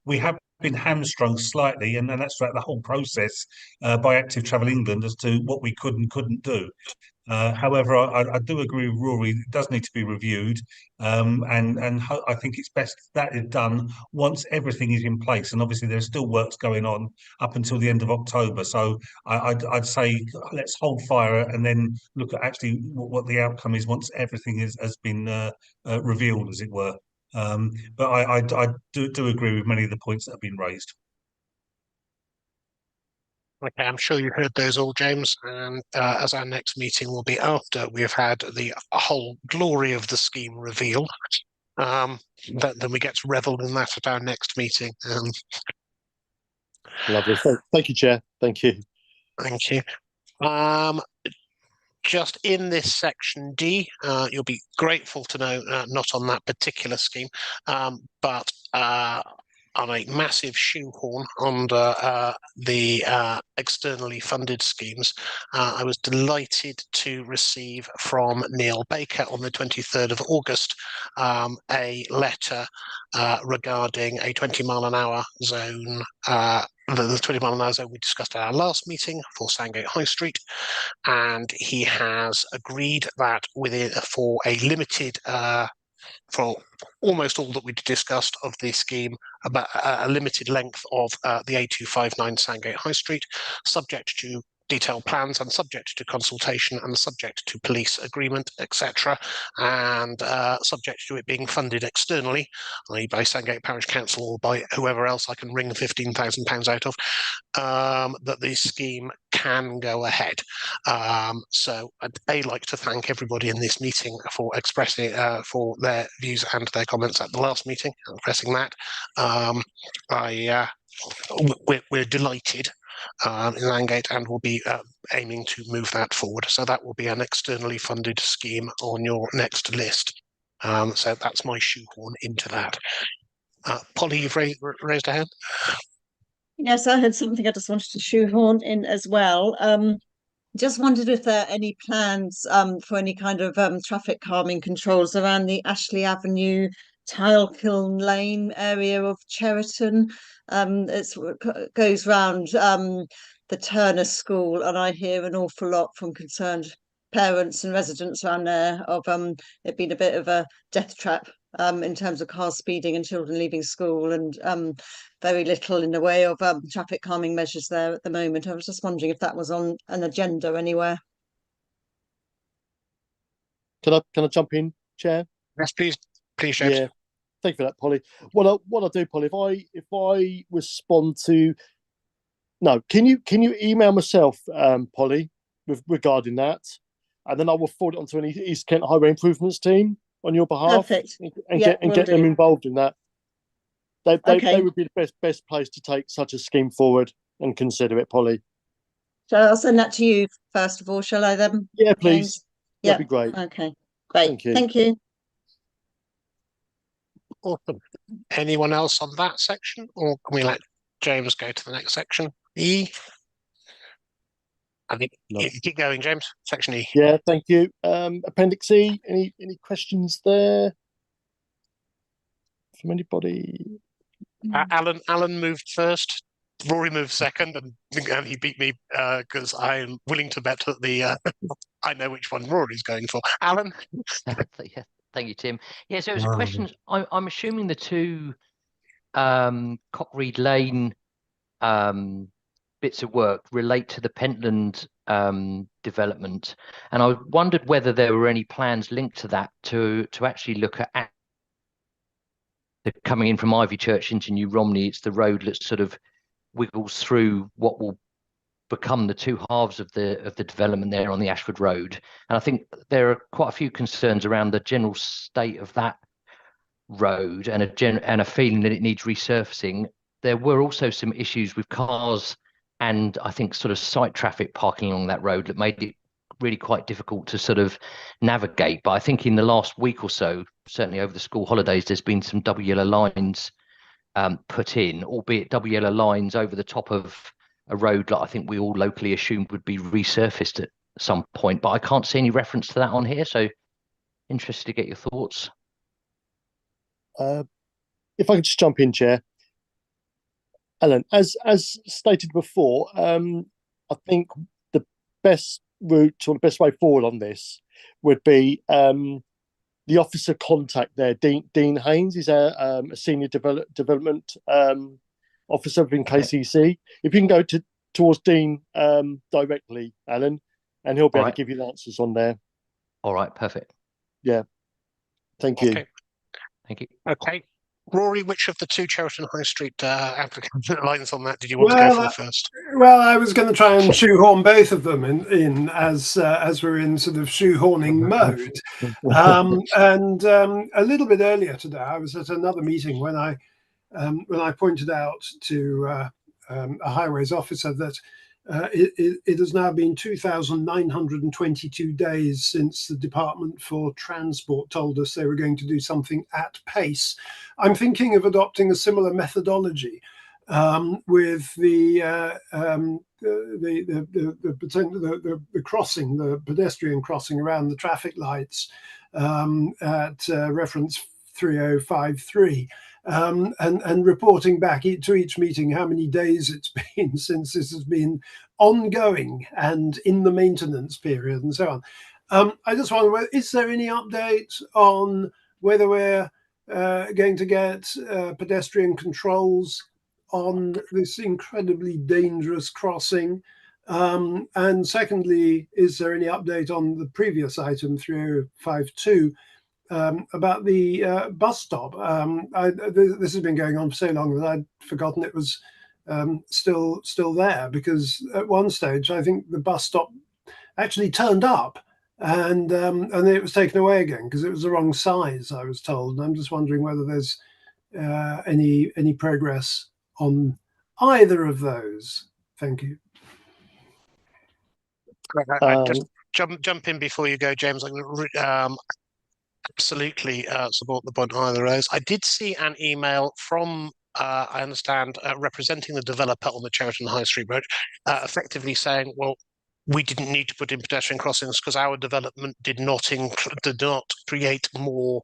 [SPEAKER 5] we have been hamstrung slightly, and that's throughout the whole process by Active Travel England as to what we could and couldn't do. However, I do agree with Rory. It does need to be reviewed, and I think it's best that is done once everything is in place. And obviously, there's still works going on up until the end of October. So I'd say let's hold fire and then look at actually what the outcome is once everything has been revealed, as it were. But I do agree with many of the points that have been raised.
[SPEAKER 2] Okay, I'm sure you heard those all, James, and as our next meeting will be after we've had the whole glory of the scheme revealed, then we get to revel in that at our next meeting.
[SPEAKER 7] Lovely. Thank you, Chair. Thank you.
[SPEAKER 2] Thank you. Just in this section D, you'll be grateful to know, not on that particular scheme, but on a massive shoehorn under the externally funded schemes, I was delighted to receive from Neil Baker on the 23rd of August a letter regarding a 20-mile-an-hour zone, the 20-mile-an-hour zone we discussed at our last meeting for Sandgate High Street, and he has agreed that for a limited for almost all that we discussed of the scheme, about a limited length of the A259 Sandgate High Street, subject to detailed plans and subject to consultation and subject to police agreement, etc., and subject to it being funded externally, i.e. by Sandgate Parish Council or by whoever else I can wring £15,000 out of, that the scheme can go ahead. So I'd like to thank everybody in this meeting for expressing for their views and their comments at the last meeting, expressing that. We're delighted in Sandgate, and will be aiming to move that forward. So that will be an externally funded scheme on your next list. So that's my shoehorn into that. Polly, you've raised a hand.
[SPEAKER 8] Yes, I had something I just wanted to shoehorn in as well. Just wondered if there are any plans for any kind of traffic calming controls around the Ashley Avenue Tile Kiln Lane area of Cheriton. Goes round the Turner School, and I hear an awful lot from concerned parents and residents around there of it being a bit of a death trap in terms of cars speeding and children leaving school, and very little in the way of traffic calming measures there at the moment. I was just wondering if that was on an agenda anywhere.
[SPEAKER 7] Can I jump in, Chair?
[SPEAKER 2] Yes, please, James.
[SPEAKER 7] Yeah, thank you for that, Polly. What I do, Polly, if I respond to, no, can you email myself, Polly, regarding that, and then I will forward it onto an East Kent Highway Improvements team on your behalf.
[SPEAKER 8] Perfect.
[SPEAKER 7] And
[SPEAKER 8] Yeah,
[SPEAKER 7] get them involved in that. They
[SPEAKER 8] Okay.
[SPEAKER 7] would be the best place to take such a scheme forward and consider it, Polly.
[SPEAKER 8] So I'll send that to you first of all, shall I then?
[SPEAKER 7] Yeah,
[SPEAKER 8] James?
[SPEAKER 7] please.
[SPEAKER 8] Yeah.
[SPEAKER 7] That'd be great.
[SPEAKER 8] Okay. Great.
[SPEAKER 7] Thank you.
[SPEAKER 8] Thank you.
[SPEAKER 2] Awesome. Anyone else on that section, or can we let James go to the next section? E. I think
[SPEAKER 7] No.
[SPEAKER 2] you keep going, James. Section E.
[SPEAKER 7] Yeah, thank you. Appendix E. Any questions there from anybody?
[SPEAKER 2] Alan moved first. Rory moved second, and he beat me because I'm willing to bet that I know which one Rory's going for. Alan.
[SPEAKER 9] Yeah, thank you, Tim. Yeah, so it was a question. I'm assuming the two Cockreed Lane bits of work relate to the Pentland development, and I wondered whether there were any plans linked to that to actually look at coming in from Ivy Church into New Romney. It's the road that sort of wiggles through what will become the two halves of the development there on the Ashford Road, and I think there are quite a few concerns around the general state of that road and a feeling that it needs resurfacing. There were also some issues with cars and I think sort of site traffic parking along that road that made it really quite difficult to sort of navigate. But I think in the last week or so, certainly over the school holidays, there's been some double yellow lines put in, albeit double yellow lines over the top of a road that I think we all locally assumed would be resurfaced at some point. But I can't see any reference to that on here, so interested to get your thoughts.
[SPEAKER 7] If I could just jump in, Chair. Alan, as stated before, I think the best route or the best way forward on this would be the officer contact there. Dean Haynes is a senior development officer within KCC. If you can go towards Dean directly, Alan, and he'll be able to give you the answers on there.
[SPEAKER 9] All right, perfect.
[SPEAKER 7] Yeah. Thank you.
[SPEAKER 2] Okay.
[SPEAKER 9] Thank you.
[SPEAKER 2] Okay. Rory, which of the two Cheriton High Street applicant lines on that did you want to go for first?
[SPEAKER 1] Well, I was going to try and shoehorn both of them in as we're in sort of shoehorning mode. And a little bit earlier today, I was at another meeting when I pointed out to a highways officer that it has now been 2,922 days since the Department for Transport told us they were going to do something at pace. I'm thinking of adopting a similar methodology with the crossing, the pedestrian crossing around the traffic lights at reference 3053. And reporting back to each meeting how many days it's been since this has been ongoing and in the maintenance period and so on. I just wonder, is there any update on whether we're going to get pedestrian controls on this incredibly dangerous crossing? And secondly, is there any update on the previous item 3052? About the bus stop? This has been going on for so long that I'd forgotten it was still there, because at one stage I think the bus stop actually turned up and then it was taken away again because it was the wrong size, I was told. And I'm just wondering whether there's any progress on either of those. Thank you.
[SPEAKER 2] Just jump in before you go, James. I'm going to absolutely support the point on either of those. I did see an email from, I understand, representing the developer on the Cheriton High Street Road, effectively saying, well, we didn't need to put in pedestrian crossings because our development did not create more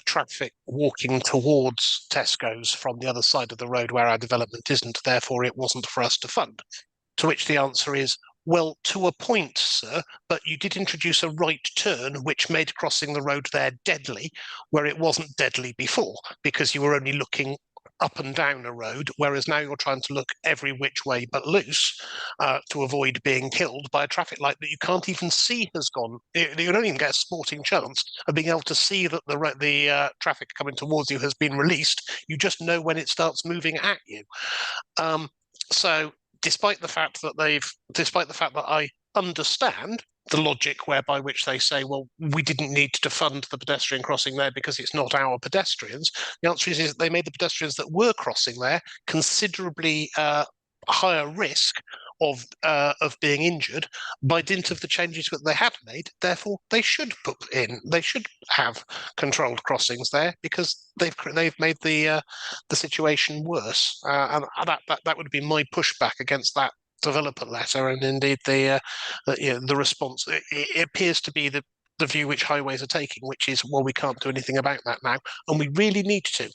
[SPEAKER 2] traffic walking towards Tesco's from the other side of the road where our development isn't. Therefore, it wasn't for us to fund. To which the answer is, well, to a point, sir, but you did introduce a right turn, which made crossing the road there deadly, where it wasn't deadly before, because you were only looking up and down a road, whereas now you're trying to look every which way but loose to avoid being killed by a traffic light that you can't even see has gone. You don't even get a sporting chance of being able to see that the traffic coming towards you has been released. You just know when it starts moving at you. So despite the fact that I understand the logic whereby which they say, well, we didn't need to fund the pedestrian crossing there because it's not our pedestrians. The answer is that they made the pedestrians that were crossing there considerably higher risk of being injured by dint of the changes that they had made. Therefore, they should have controlled crossings there because they've made the situation worse. And that would be my pushback against that developer letter, and indeed the response. It appears to be the view which highways are taking, which is, well, we can't do anything about that now, and we really need to.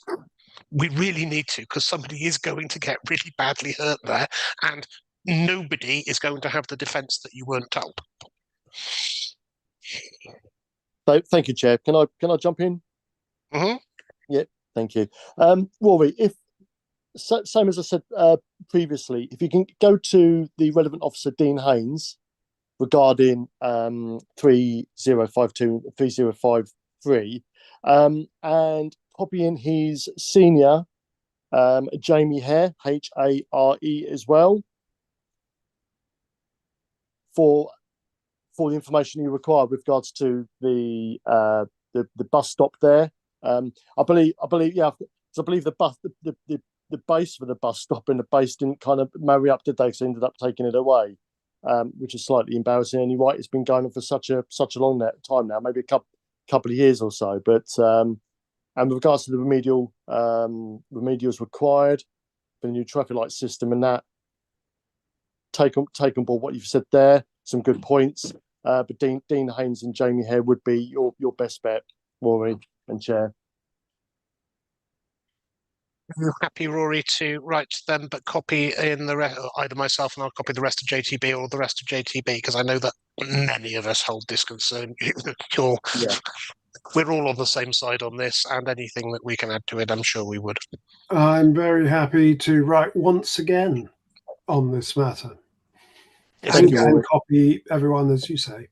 [SPEAKER 2] We really need to, because somebody is going to get really badly hurt there, and nobody is going to have the defence that you weren't told.
[SPEAKER 7] So, thank you, Chair. Can I jump in?
[SPEAKER 2] Mm-hmm.
[SPEAKER 7] Yeah, thank you, Rory. Same as I said previously, if you can go to the relevant officer, Dean Haynes, regarding 3052, 3053, and copy in his senior, Jamie Hare, Hare as well, for the information you require with regards to the bus stop there. I believe the base for the bus stop and the base didn't kind of marry up, did they? So ended up taking it away, which is slightly embarrassing. And you're right, it's been going on for such a long time now, maybe a couple of years or so. But and with regards to the remedials required for the new traffic light system, and that, take on board what you've said there. Some good points. But Dean Haynes and Jamie Hare would be your best bet, Rory and Chair.
[SPEAKER 2] I'm happy, Rory, to write to them, but copy in the rest, either myself and I'll copy the rest of JTB or the rest of JTB, because I know that many of us hold this concern. We're all on the same side on this, and anything that we can add to it, I'm sure we would.
[SPEAKER 1] I'm very happy to write once again on this matter.
[SPEAKER 7] Thank you,
[SPEAKER 1] and copy everyone, as you say.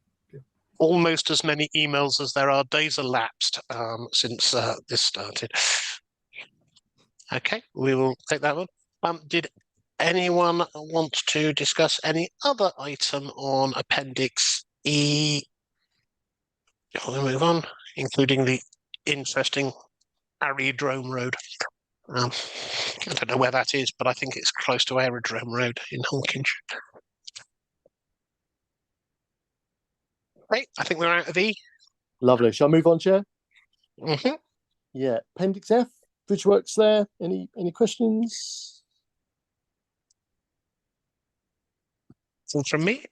[SPEAKER 2] Almost as many emails as there are days elapsed since this started. Okay, we will take that one. Did anyone want to discuss any other item on Appendix E? I'll move on, including the interesting Aerodrome Road. I don't know where that is, but I think it's close to Aerodrome Road in Hawkinge. Okay, I think we're out of E.
[SPEAKER 7] Lovely. Shall I move on, Chair?
[SPEAKER 2] Mm-hmm.
[SPEAKER 7] Yeah. Appendix F, Bridgeworks there. Any questions?
[SPEAKER 2] From me.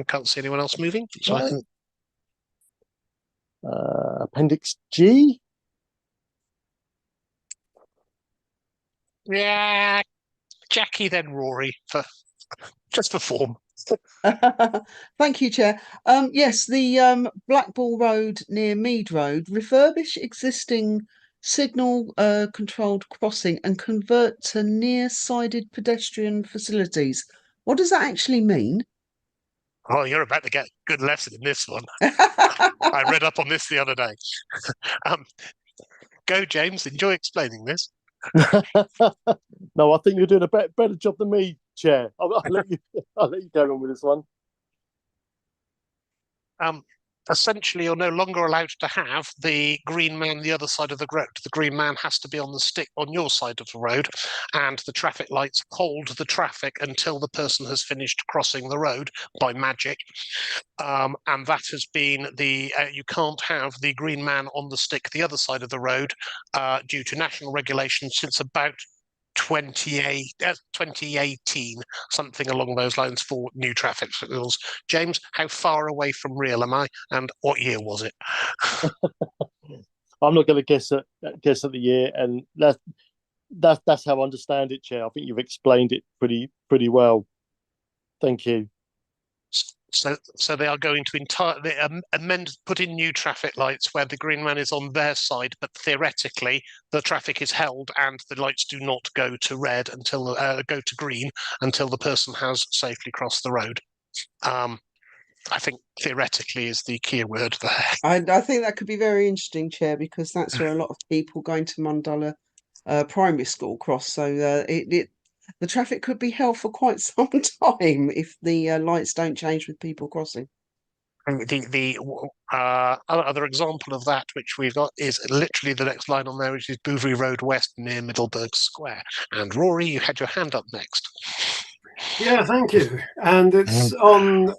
[SPEAKER 2] Can't see anyone else moving. So I can...
[SPEAKER 7] Appendix G.
[SPEAKER 2] Yeah, Jackie, then Rory, just for form.
[SPEAKER 4] Thank you, Chair. Yes, the Blackball Road near Mead Road, refurbish existing signal controlled crossing and convert to near-sided pedestrian facilities. What does that actually mean?
[SPEAKER 2] Oh, you're about to get a good lesson in this one. I read up on this the other day. Go, James. Enjoy explaining this.
[SPEAKER 7] No, I think you're doing a better job than me, Chair. I'll let you go on with this one.
[SPEAKER 2] Essentially, you're no longer allowed to have the green man the other side of the road. The green man has to be on the stick on your side of the road, and the traffic lights hold the traffic until the person has finished crossing the road by magic. And that has been you can't have the green man on the stick the other side of the road due to national regulations since about 2018, something along those lines for new traffic signals. James, how far away from real am I, and what year was it?
[SPEAKER 7] I'm not going to guess at the year, and that's how I understand it, Chair. I think you've explained it pretty well. Thank you.
[SPEAKER 2] So they are going to put in new traffic lights where the green man is on their side, but theoretically the traffic is held and the lights do not go to red until go to green until the person has safely crossed the road. I think theoretically is the key word there.
[SPEAKER 4] I think that could be very interesting, Chair, because that's where a lot of people going to Mundalla Primary School cross. So the traffic could be held for quite some time if the lights don't change with people crossing.
[SPEAKER 2] The other example of that, which we've got, is literally the next line on there, which is Bouverie Road West near Middleburg Square. And Rory, you had your hand up next.
[SPEAKER 1] Yeah, thank you. And it's on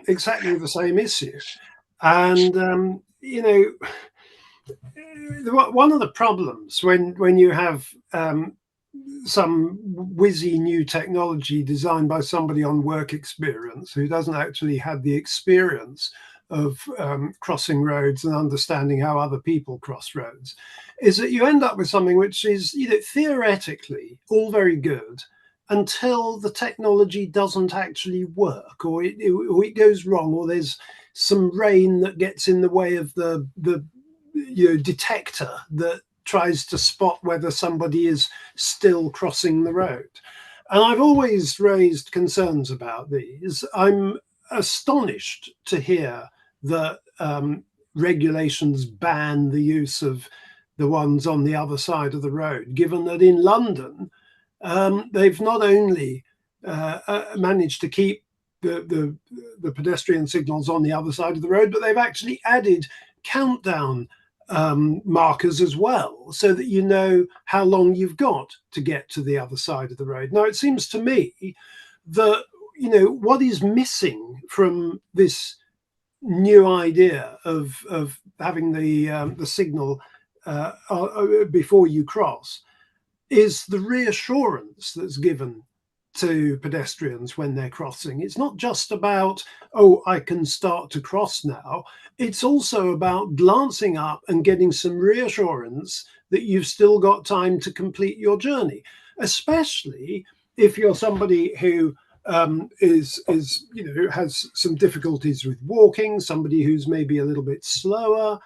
[SPEAKER 1] exactly the same issue. And you know, one of the problems when you have some whizzy new technology designed by somebody on work experience who doesn't actually have the experience of crossing roads and understanding how other people cross roads, is that you end up with something which is, you know, theoretically all very good until the technology doesn't actually work, or it goes wrong, or there's some rain that gets in the way of the detector that tries to spot whether somebody is still crossing the road. And I've always raised concerns about these. I'm astonished to hear that regulations ban the use of the ones on the other side of the road, given that in London, they've not only managed to keep the pedestrian signals on the other side of the road, but they've actually added countdown markers as well, so that you know how long you've got to get to the other side of the road. Now, it seems to me that, you know, what is missing from this new idea of having the signal before you cross is the reassurance that's given to pedestrians when they're crossing. It's not just about, oh, I can start to cross now. It's also about glancing up and getting some reassurance that you've still got time to complete your journey, especially if you're somebody who is you know, has some difficulties with walking, somebody who's maybe a little bit slower.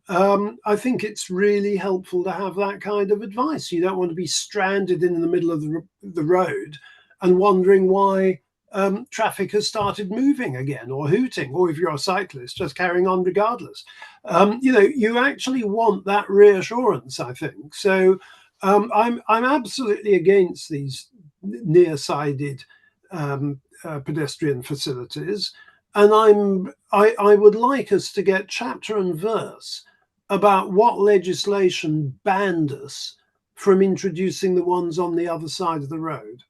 [SPEAKER 1] I think it's really helpful to have that kind of advice. You don't want to be stranded in the middle of the road and wondering why traffic has started moving again, or hooting, or if you're a cyclist, just carrying on regardless. You know, you actually want that reassurance, I think. So I'm absolutely against these near-sided pedestrian facilities, and I would like us to get chapter and verse about what legislation banned us from introducing the ones on the other side of the road.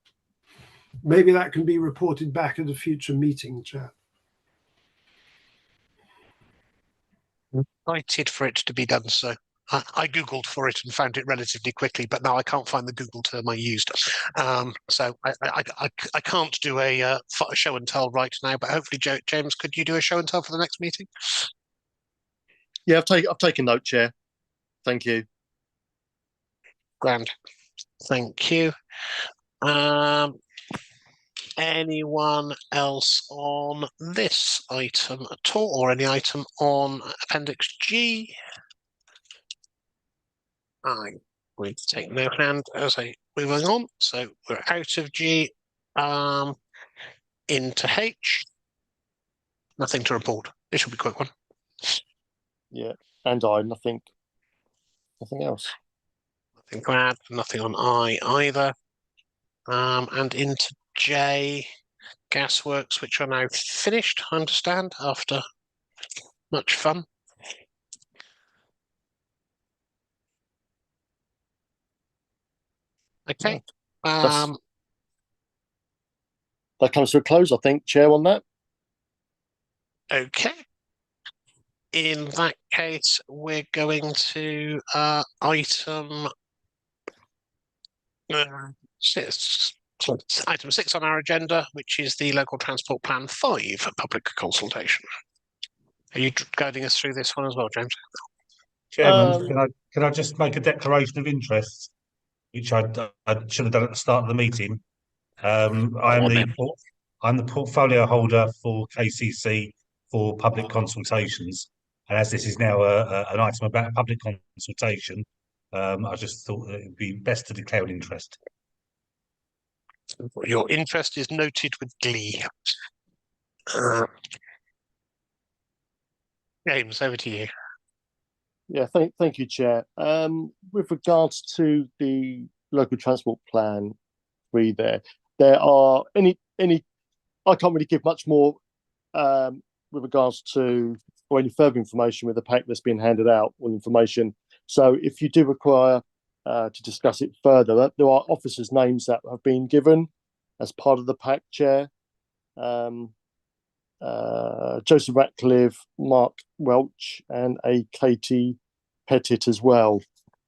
[SPEAKER 1] Maybe that can be reported back at a future meeting, Chair.
[SPEAKER 2] Excited for it to be done so. I Googled for it and found it relatively quickly, but now I can't find the Google term I used. So I can't do a show and tell right now, but hopefully, James, could you do a show and tell for the next meeting?
[SPEAKER 7] Yeah, I've taken note, Chair. Thank you.
[SPEAKER 2] Grand. Thank you. Anyone else on this item at all, or any item on Appendix G? I'm going to take no hand as I moving on. So we're out of G, into H. Nothing to report. This should be a quick one.
[SPEAKER 7] Yeah, and nothing else.
[SPEAKER 2] Nothing to add. Nothing on I either. And into J, Gasworks, which are now finished, I understand, after much fun. Okay.
[SPEAKER 7] That comes to a close, I think, Chair, on that.
[SPEAKER 2] Okay. In that case, we're going to item Item 6 on our agenda, which is the Local Transport Plan 5 public consultation. Are you guiding us through this one as well, James?
[SPEAKER 5] Chairman, can I just make a declaration of interest, which I should have done at the start of the meeting. I'm the portfolio holder for KCC for public consultations, and as this is now an item about public consultation, I just thought that it would be best to declare an interest.
[SPEAKER 2] Your interest is noted with glee. James, over to you.
[SPEAKER 7] Yeah, thank you, Chair. With regards to the local transport plan 3, there are any I can't really give much more with regards to or any further information with the pack that's been handed out on information. So if you do require to discuss it further, there are officers' names that have been given as part of the pack, Chair. Joseph Ratcliffe, Mark Welch, and a Katie Pettit as well.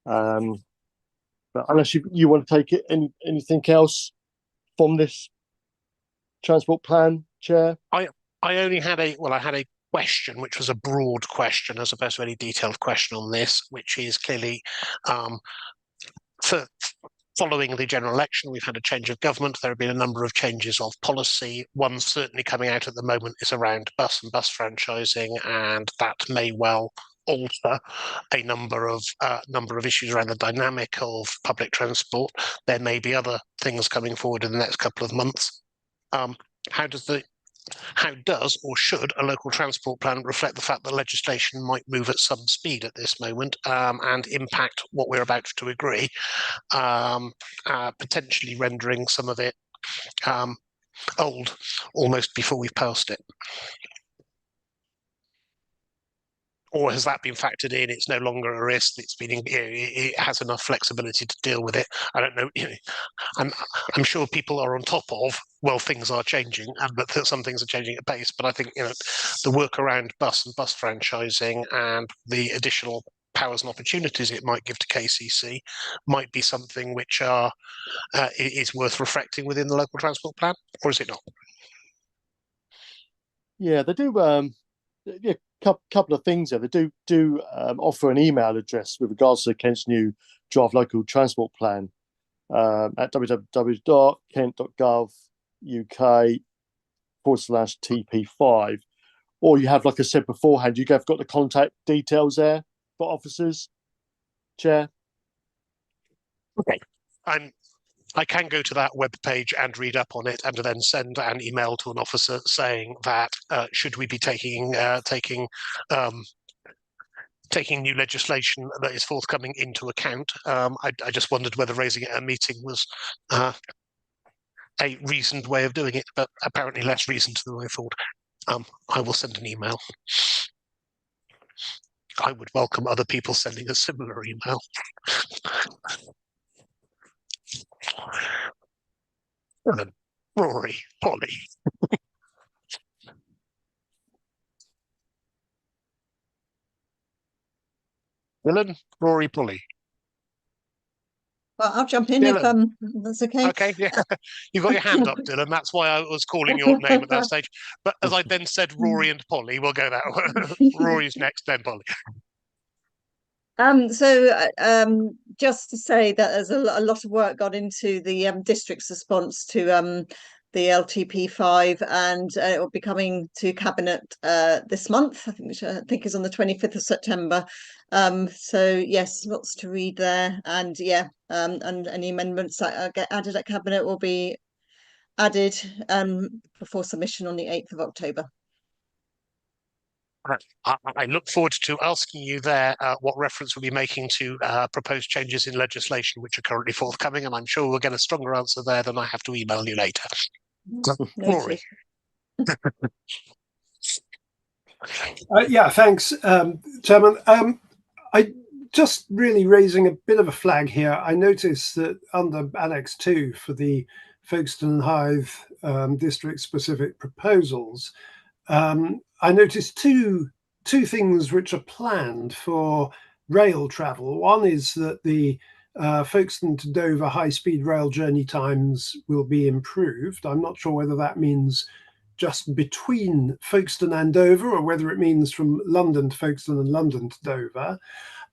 [SPEAKER 7] But unless you want to take it, anything else from this transport plan, Chair?
[SPEAKER 2] I only had I had a question, which was a broad question as opposed to any detailed question on this, which is clearly following the general election, we've had a change of government. There have been a number of changes of policy. One certainly coming out at the moment is around bus and bus franchising, and that may well alter a number of issues around the dynamic of public transport. There may be other things coming forward in the next couple of months. How does or should a local transport plan reflect the fact that legislation might move at some speed at this moment and impact what we're about to agree, potentially rendering some of it old almost before we've passed it? Or has that been factored in? It's no longer a risk. It has enough flexibility to deal with it. I don't know. I'm sure people are on top of, well, things are changing, and that some things are changing at pace. But I think the work around bus and bus franchising and the additional powers and opportunities it might give to KCC might be something which is worth reflecting within the local transport plan, or is it not?
[SPEAKER 7] Yeah, they do. Couple of things there. They do offer an email address with regards to Kent's new draft local transport plan at www.kent.gov.uk/TP5. Or you have, like I said beforehand, you've got the contact details there for officers, Chair.
[SPEAKER 2] Okay. I can go to that web page and read up on it, and then send an email to an officer saying that should we be taking new legislation that is forthcoming into account. I just wondered whether raising it at a meeting was a reasoned way of doing it, but apparently less reasoned than I thought. I will send an email. I would welcome other people sending a similar email. Rory, Polly. Dylan, Rory, Polly.
[SPEAKER 8] Well, I'll jump in if that's okay.
[SPEAKER 2] Okay, yeah. You've got your hand up, Dylan. That's why I was calling your name at that stage. But as I then said Rory and Polly, we'll go that way. Rory's next, then Polly.
[SPEAKER 8] Just to say that there's a lot of work gone into the district's response to the LTP5, and it will be coming to Cabinet this month, which I think is on the 25th of September. So yes, lots to read there, and and any amendments that get added at Cabinet will be added before submission on the 8th of October.
[SPEAKER 2] I look forward to asking you there what reference we'll be making to proposed changes in legislation which are currently forthcoming, and I'm sure we'll get a stronger answer there than I have to email you later. Rory.
[SPEAKER 1] Yeah, thanks, Chairman. I just really raising a bit of a flag here. I noticed that under Annex 2 for the Folkestone and Hythe district-specific proposals, I noticed two things which are planned for rail travel. One is that the Folkestone to Dover high-speed rail journey times will be improved. I'm not sure whether that means just between Folkestone and Dover, or whether it means from London to Folkestone and London to Dover.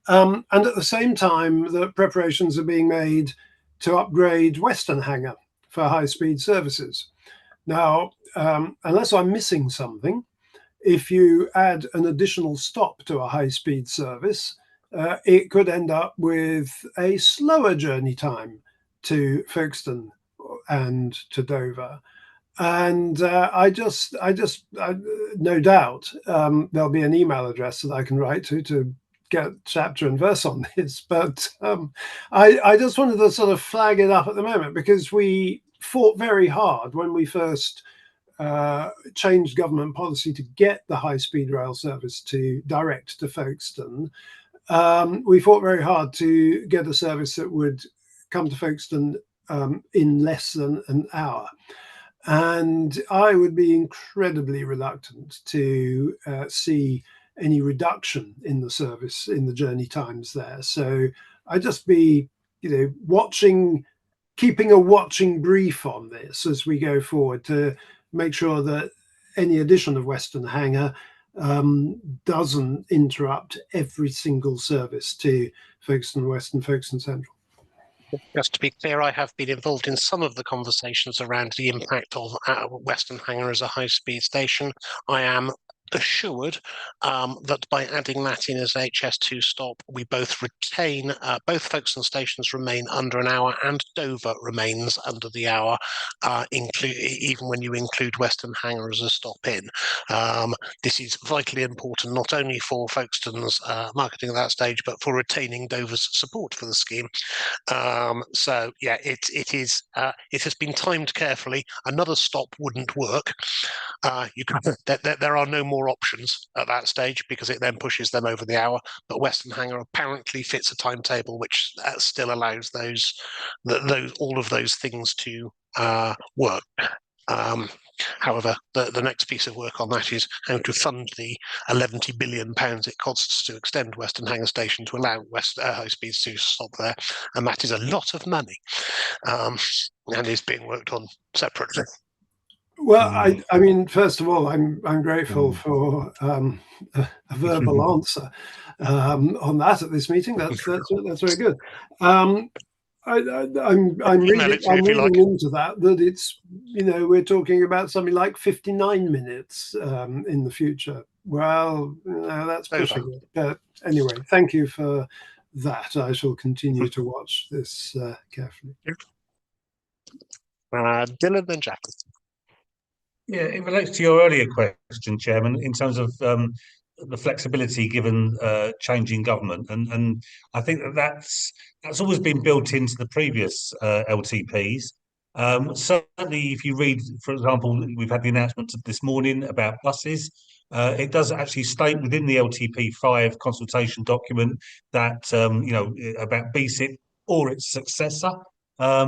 [SPEAKER 1] And at the same time, the preparations are being made to upgrade Western Hanger for high-speed services. Now, unless I'm missing something, if you add an additional stop to a high-speed service, it could end up with a slower journey time to Folkestone and to Dover. And no doubt there'll be an email address that I can write to get chapter and verse on this. But I just wanted to sort of flag it up at the moment, because we fought very hard when we first changed government policy to get the high-speed rail service to direct to Folkestone. We fought very hard to get a service that would come to Folkestone in less than an hour. And I would be incredibly reluctant to see any reduction in the service, in the journey times there. So I'd just be, keeping a watching brief on this as we go forward, to make sure that any addition of Western Hanger doesn't interrupt every single service to Folkestone West and Folkestone Central.
[SPEAKER 2] Just to be clear, I have been involved in some of the conversations around the impact of Western Hanger as a high-speed station. I am assured that by adding that in as HS2 stop, we both retain, both Folkestone stations remain under an hour, and Dover remains under the hour, even when you include Western Hanger as a stop in. This is vitally important, not only for Folkestone's marketing at that stage, but for retaining Dover's support for the scheme. So yeah, it has been timed carefully. Another stop wouldn't work. There are no more options at that stage, because it then pushes them over the hour. But Western Hanger apparently fits a timetable which still allows all of those things to work. However, the next piece of work on that is how to fund the £11 billion it costs to extend Western Hanger Station to allow high speeds to stop there, and that is a lot of money, and is being worked on separately.
[SPEAKER 1] Well, I mean, first of all, I'm grateful for a verbal answer on that at this meeting. That's very good. I'm reading into that it's, we're talking about something like 59 minutes in the future. Well, that's pushing it. But anyway, thank you for that. I shall continue to watch this carefully.
[SPEAKER 2] Dylan and Jackie.
[SPEAKER 5] Yeah, it relates to your earlier question, Chairman, in terms of the flexibility given changing government, and I think that's always been built into the previous LTPs. Certainly, if you read, for example, we've had the announcement this morning about buses. It does actually state within the LTP5 consultation document that about BSIP or its successor.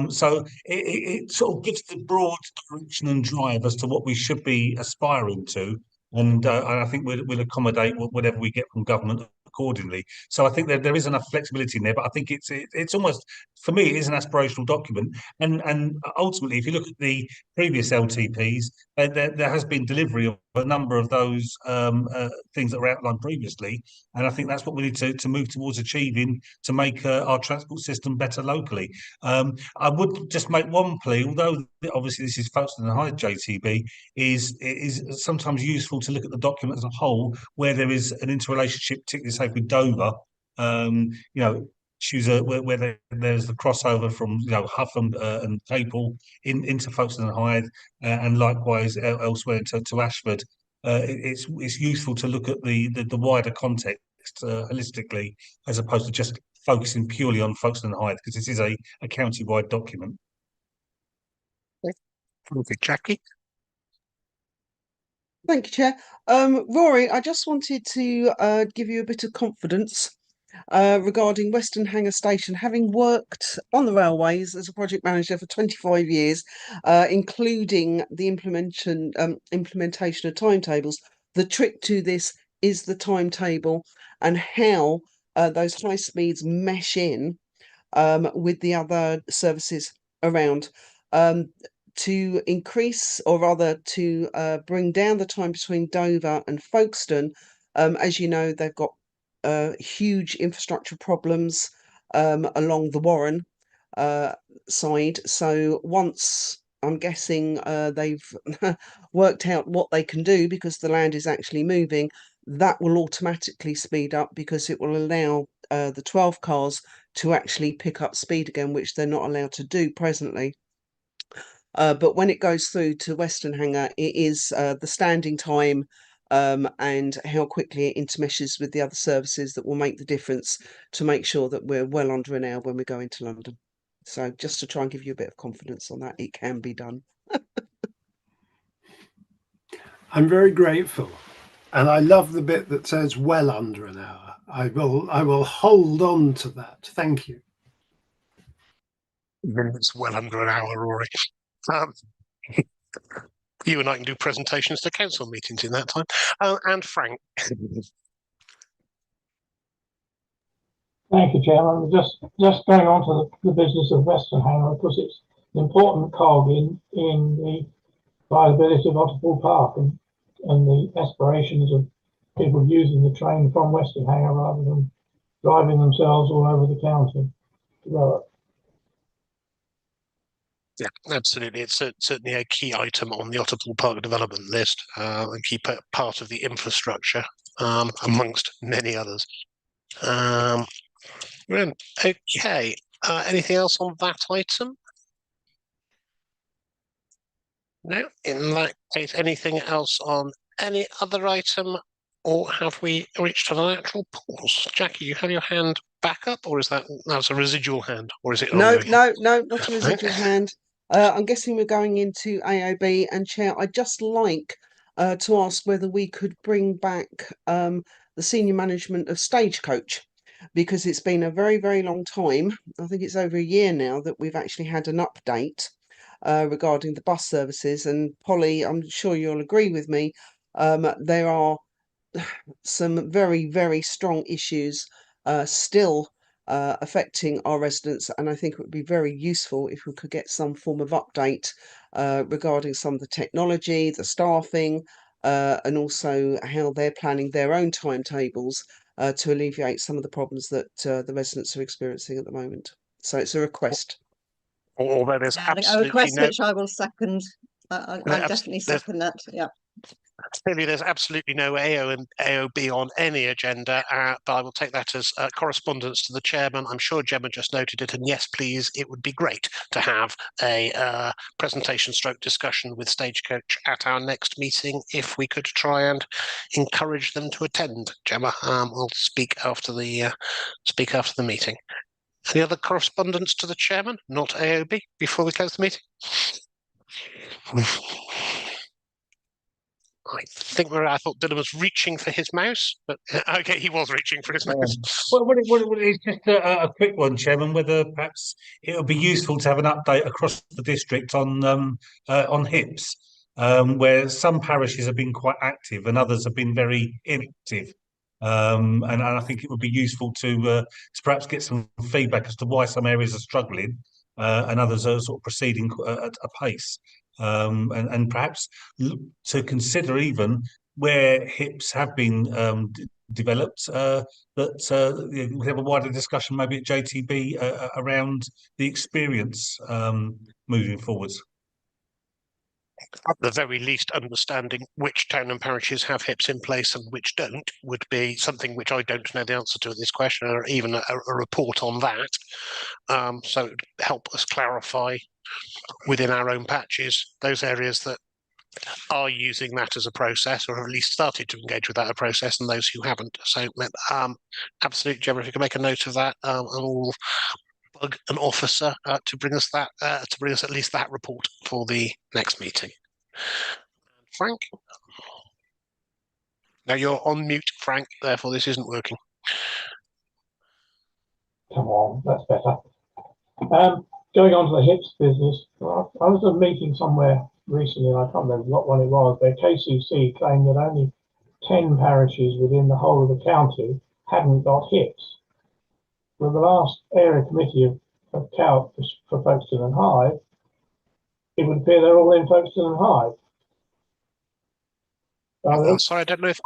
[SPEAKER 5] So it sort of gives the broad direction and drive as to what we should be aspiring to, and I think we'll accommodate whatever we get from government accordingly. So I think there is enough flexibility in there, but I think it's almost, for me, it is an aspirational document, and ultimately, if you look at the previous LTPs, there has been delivery of a number of those things that were outlined previously, and I think that's what we need to move towards achieving to make our transport system better locally. I would just make one plea, although obviously this is Folkestone and Hythe JTB, it is sometimes useful to look at the document as a whole, where there is an interrelationship, particularly say with Dover, issues where there's the crossover from Hough and Capel into Folkestone and Hythe, and likewise elsewhere to Ashford. It's useful to look at the wider context holistically, as opposed to just focusing purely on Folkestone and Hythe, because this is a county-wide document.
[SPEAKER 2] Okay, Jackie.
[SPEAKER 4] Thank you, Chair. Rory, I just wanted to give you a bit of confidence regarding Western Hanger Station. Having worked on the railways as a project manager for 25 years, including the implementation of timetables, the trick to this is the timetable and how those high speeds mesh in with the other services around, to increase, or rather to bring down the time between Dover and Folkestone. As you know, they've got huge infrastructure problems along the Warren side. So once, I'm guessing, they've worked out what they can do, because the land is actually moving, that will automatically speed up, because it will allow the 12 cars to actually pick up speed again, which they're not allowed to do presently. But when it goes through to Western Hangar, it is the standing time and how quickly it intermeshes with the other services that will make the difference to make sure that we're well under an hour when we go into London. So just to try and give you a bit of confidence on that, it can be done.
[SPEAKER 1] I'm very grateful, and I love the bit that says well under an hour. I will hold on to that. Thank you.
[SPEAKER 2] It's well under an hour, Rory. You and I can do presentations to council meetings in that time. And Frank.
[SPEAKER 10] Thank you, Chairman. Just going on to the business of Western Hangar, because it's an important cog in the viability of Otterpool Park and the aspirations of people using the train from Western Hangar rather than driving themselves all over the county to Warwick.
[SPEAKER 2] Yeah, absolutely. It's certainly a key item on the Otterpool Park development list, a key part of the infrastructure, amongst many others. Okay. Anything else on that item? No. In that case, anything else on any other item, or have we reached an actual pause? Jackie, you have your hand back up, or is that's a residual hand, or is it?
[SPEAKER 4] No, not a residual hand. I'm guessing we're going into AOB, and Chair, I'd just like to ask whether we could bring back the senior management of Stagecoach, because it's been a very, very long time. I think it's over a year now that we've actually had an update regarding the bus services. And Polly, I'm sure you'll agree with me, there are some very, very strong issues still affecting our residents, and I think it would be very useful if we could get some form of update regarding some of the technology, the staffing, and also how they're planning their own timetables to alleviate some of the problems that the residents are experiencing at the moment. So it's a request.
[SPEAKER 2] Although there's
[SPEAKER 8] A
[SPEAKER 2] absolutely
[SPEAKER 8] request
[SPEAKER 2] no,
[SPEAKER 8] which I will second. I definitely second that. Yeah.
[SPEAKER 2] clearly there's absolutely no AO and AOB on any agenda, but I will take that as correspondence to the chairman. I'm sure Gemma just noted it, and yes, please, it would be great to have a presentation stroke discussion with Stagecoach at our next meeting if we could try and encourage them to attend. Gemma, we'll speak after the meeting. Any other correspondence to the chairman, not AOB, before we close the meeting? I thought Dylan was reaching for his mouse, but okay, he was reaching for his mouse.
[SPEAKER 5] Well, it's just a quick one, Chairman. Whether perhaps it would be useful to have an update across the district on HIPS, where some parishes have been quite active and others have been very inactive. And I think it would be useful to perhaps get some feedback as to why some areas are struggling and others are sort of proceeding at a pace. And perhaps to consider even where HIPs have been developed, that we have a wider discussion maybe at JTB around the experience moving forwards.
[SPEAKER 2] At the very least, understanding which town and parishes have HIPs in place and which don't would be something which I don't know the answer to this question, or even a report on that. So it would help us clarify within our own patches those areas that are using that as a process, or have at least started to engage with that as a process, and those who haven't. So absolutely, Gemma, if you can make a note of that, and we'll bug an officer to bring us at least that report for the next meeting. Frank? Now you're on mute, Frank, therefore this isn't working.
[SPEAKER 10] Come on, that's better. Going on to the HIPS business, I was at a meeting somewhere recently, and I can't remember what one it was, where KCC claimed that only 10 parishes within the whole of the county hadn't got HIPS. Well, the last area committee of of cow for Folkestone and Hythe, it would appear they're all in Folkestone and Hythe.
[SPEAKER 2] Sorry, I don't know if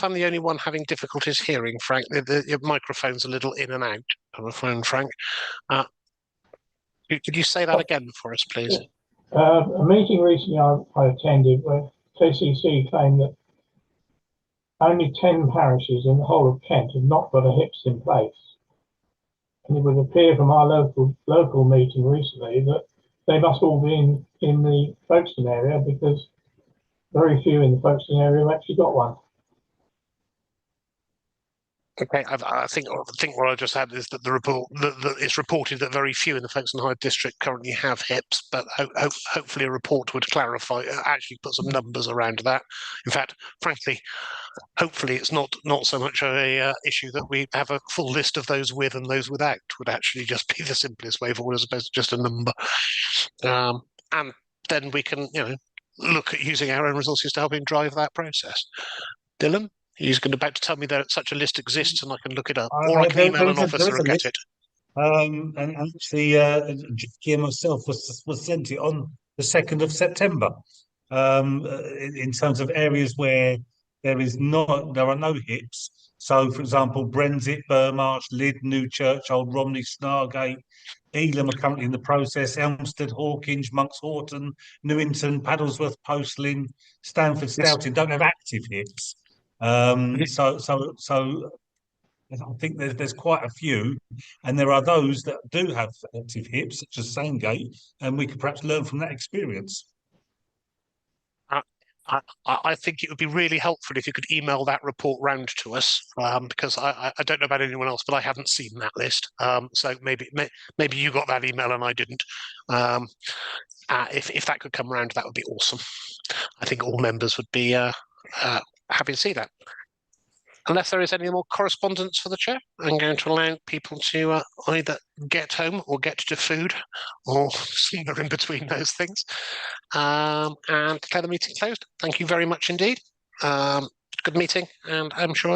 [SPEAKER 2] I'm the only one having difficulties hearing, Frank. Your microphone's a little in and out on the phone, Frank. Could you say that again for us, please?
[SPEAKER 10] A meeting recently I attended where KCC claimed that only 10 parishes in the whole of Kent have not got a HIPS in place. And it would appear from our local meeting recently that they must all be in the Folkestone area, because very few in the Folkestone area have actually got one.
[SPEAKER 2] Okay, I think what I just had is that the report that it's reported that very few in the Folkestone Hythe district currently have HIPS, but hopefully a report would clarify, actually put some numbers around that. In fact, frankly, hopefully it's not so much a issue that we have a full list of those with and those without. Would actually just be the simplest way forward, as opposed to just a number. And then we can, look at using our own resources to help him drive that process. Dylan? He's about to tell me that such a list exists and I can look it up, or I can email an officer and get it.
[SPEAKER 5] And actually, Jackie and myself was sent it on the 2nd of September. In terms of areas where there are no HIPS. So, for example, Brenzett, Burmarsh, Lydd, Newchurch, Old Romney, Snargate, Elam are currently in the process. Elmstead, Hawkinge, Monks Horton, Newington, Paddlesworth, Postlin, Stanford, Stoughton don't have active HIPS. So I think there's quite a few, and there are those that do have active HIPS, such as Sandgate, and we could perhaps learn from that experience.
[SPEAKER 2] I think it would be really helpful if you could email that report round to us, because I don't know about anyone else, but I haven't seen that list. So maybe you got that email and I didn't. If that could come around, that would be awesome. I think all members would be happy to see that. Unless there is any more correspondence for the chair, I'm going to allow people to either get home or get to food, or somewhere in between those things, and declare the meeting closed. Thank you very much indeed. Good meeting, and I'm sure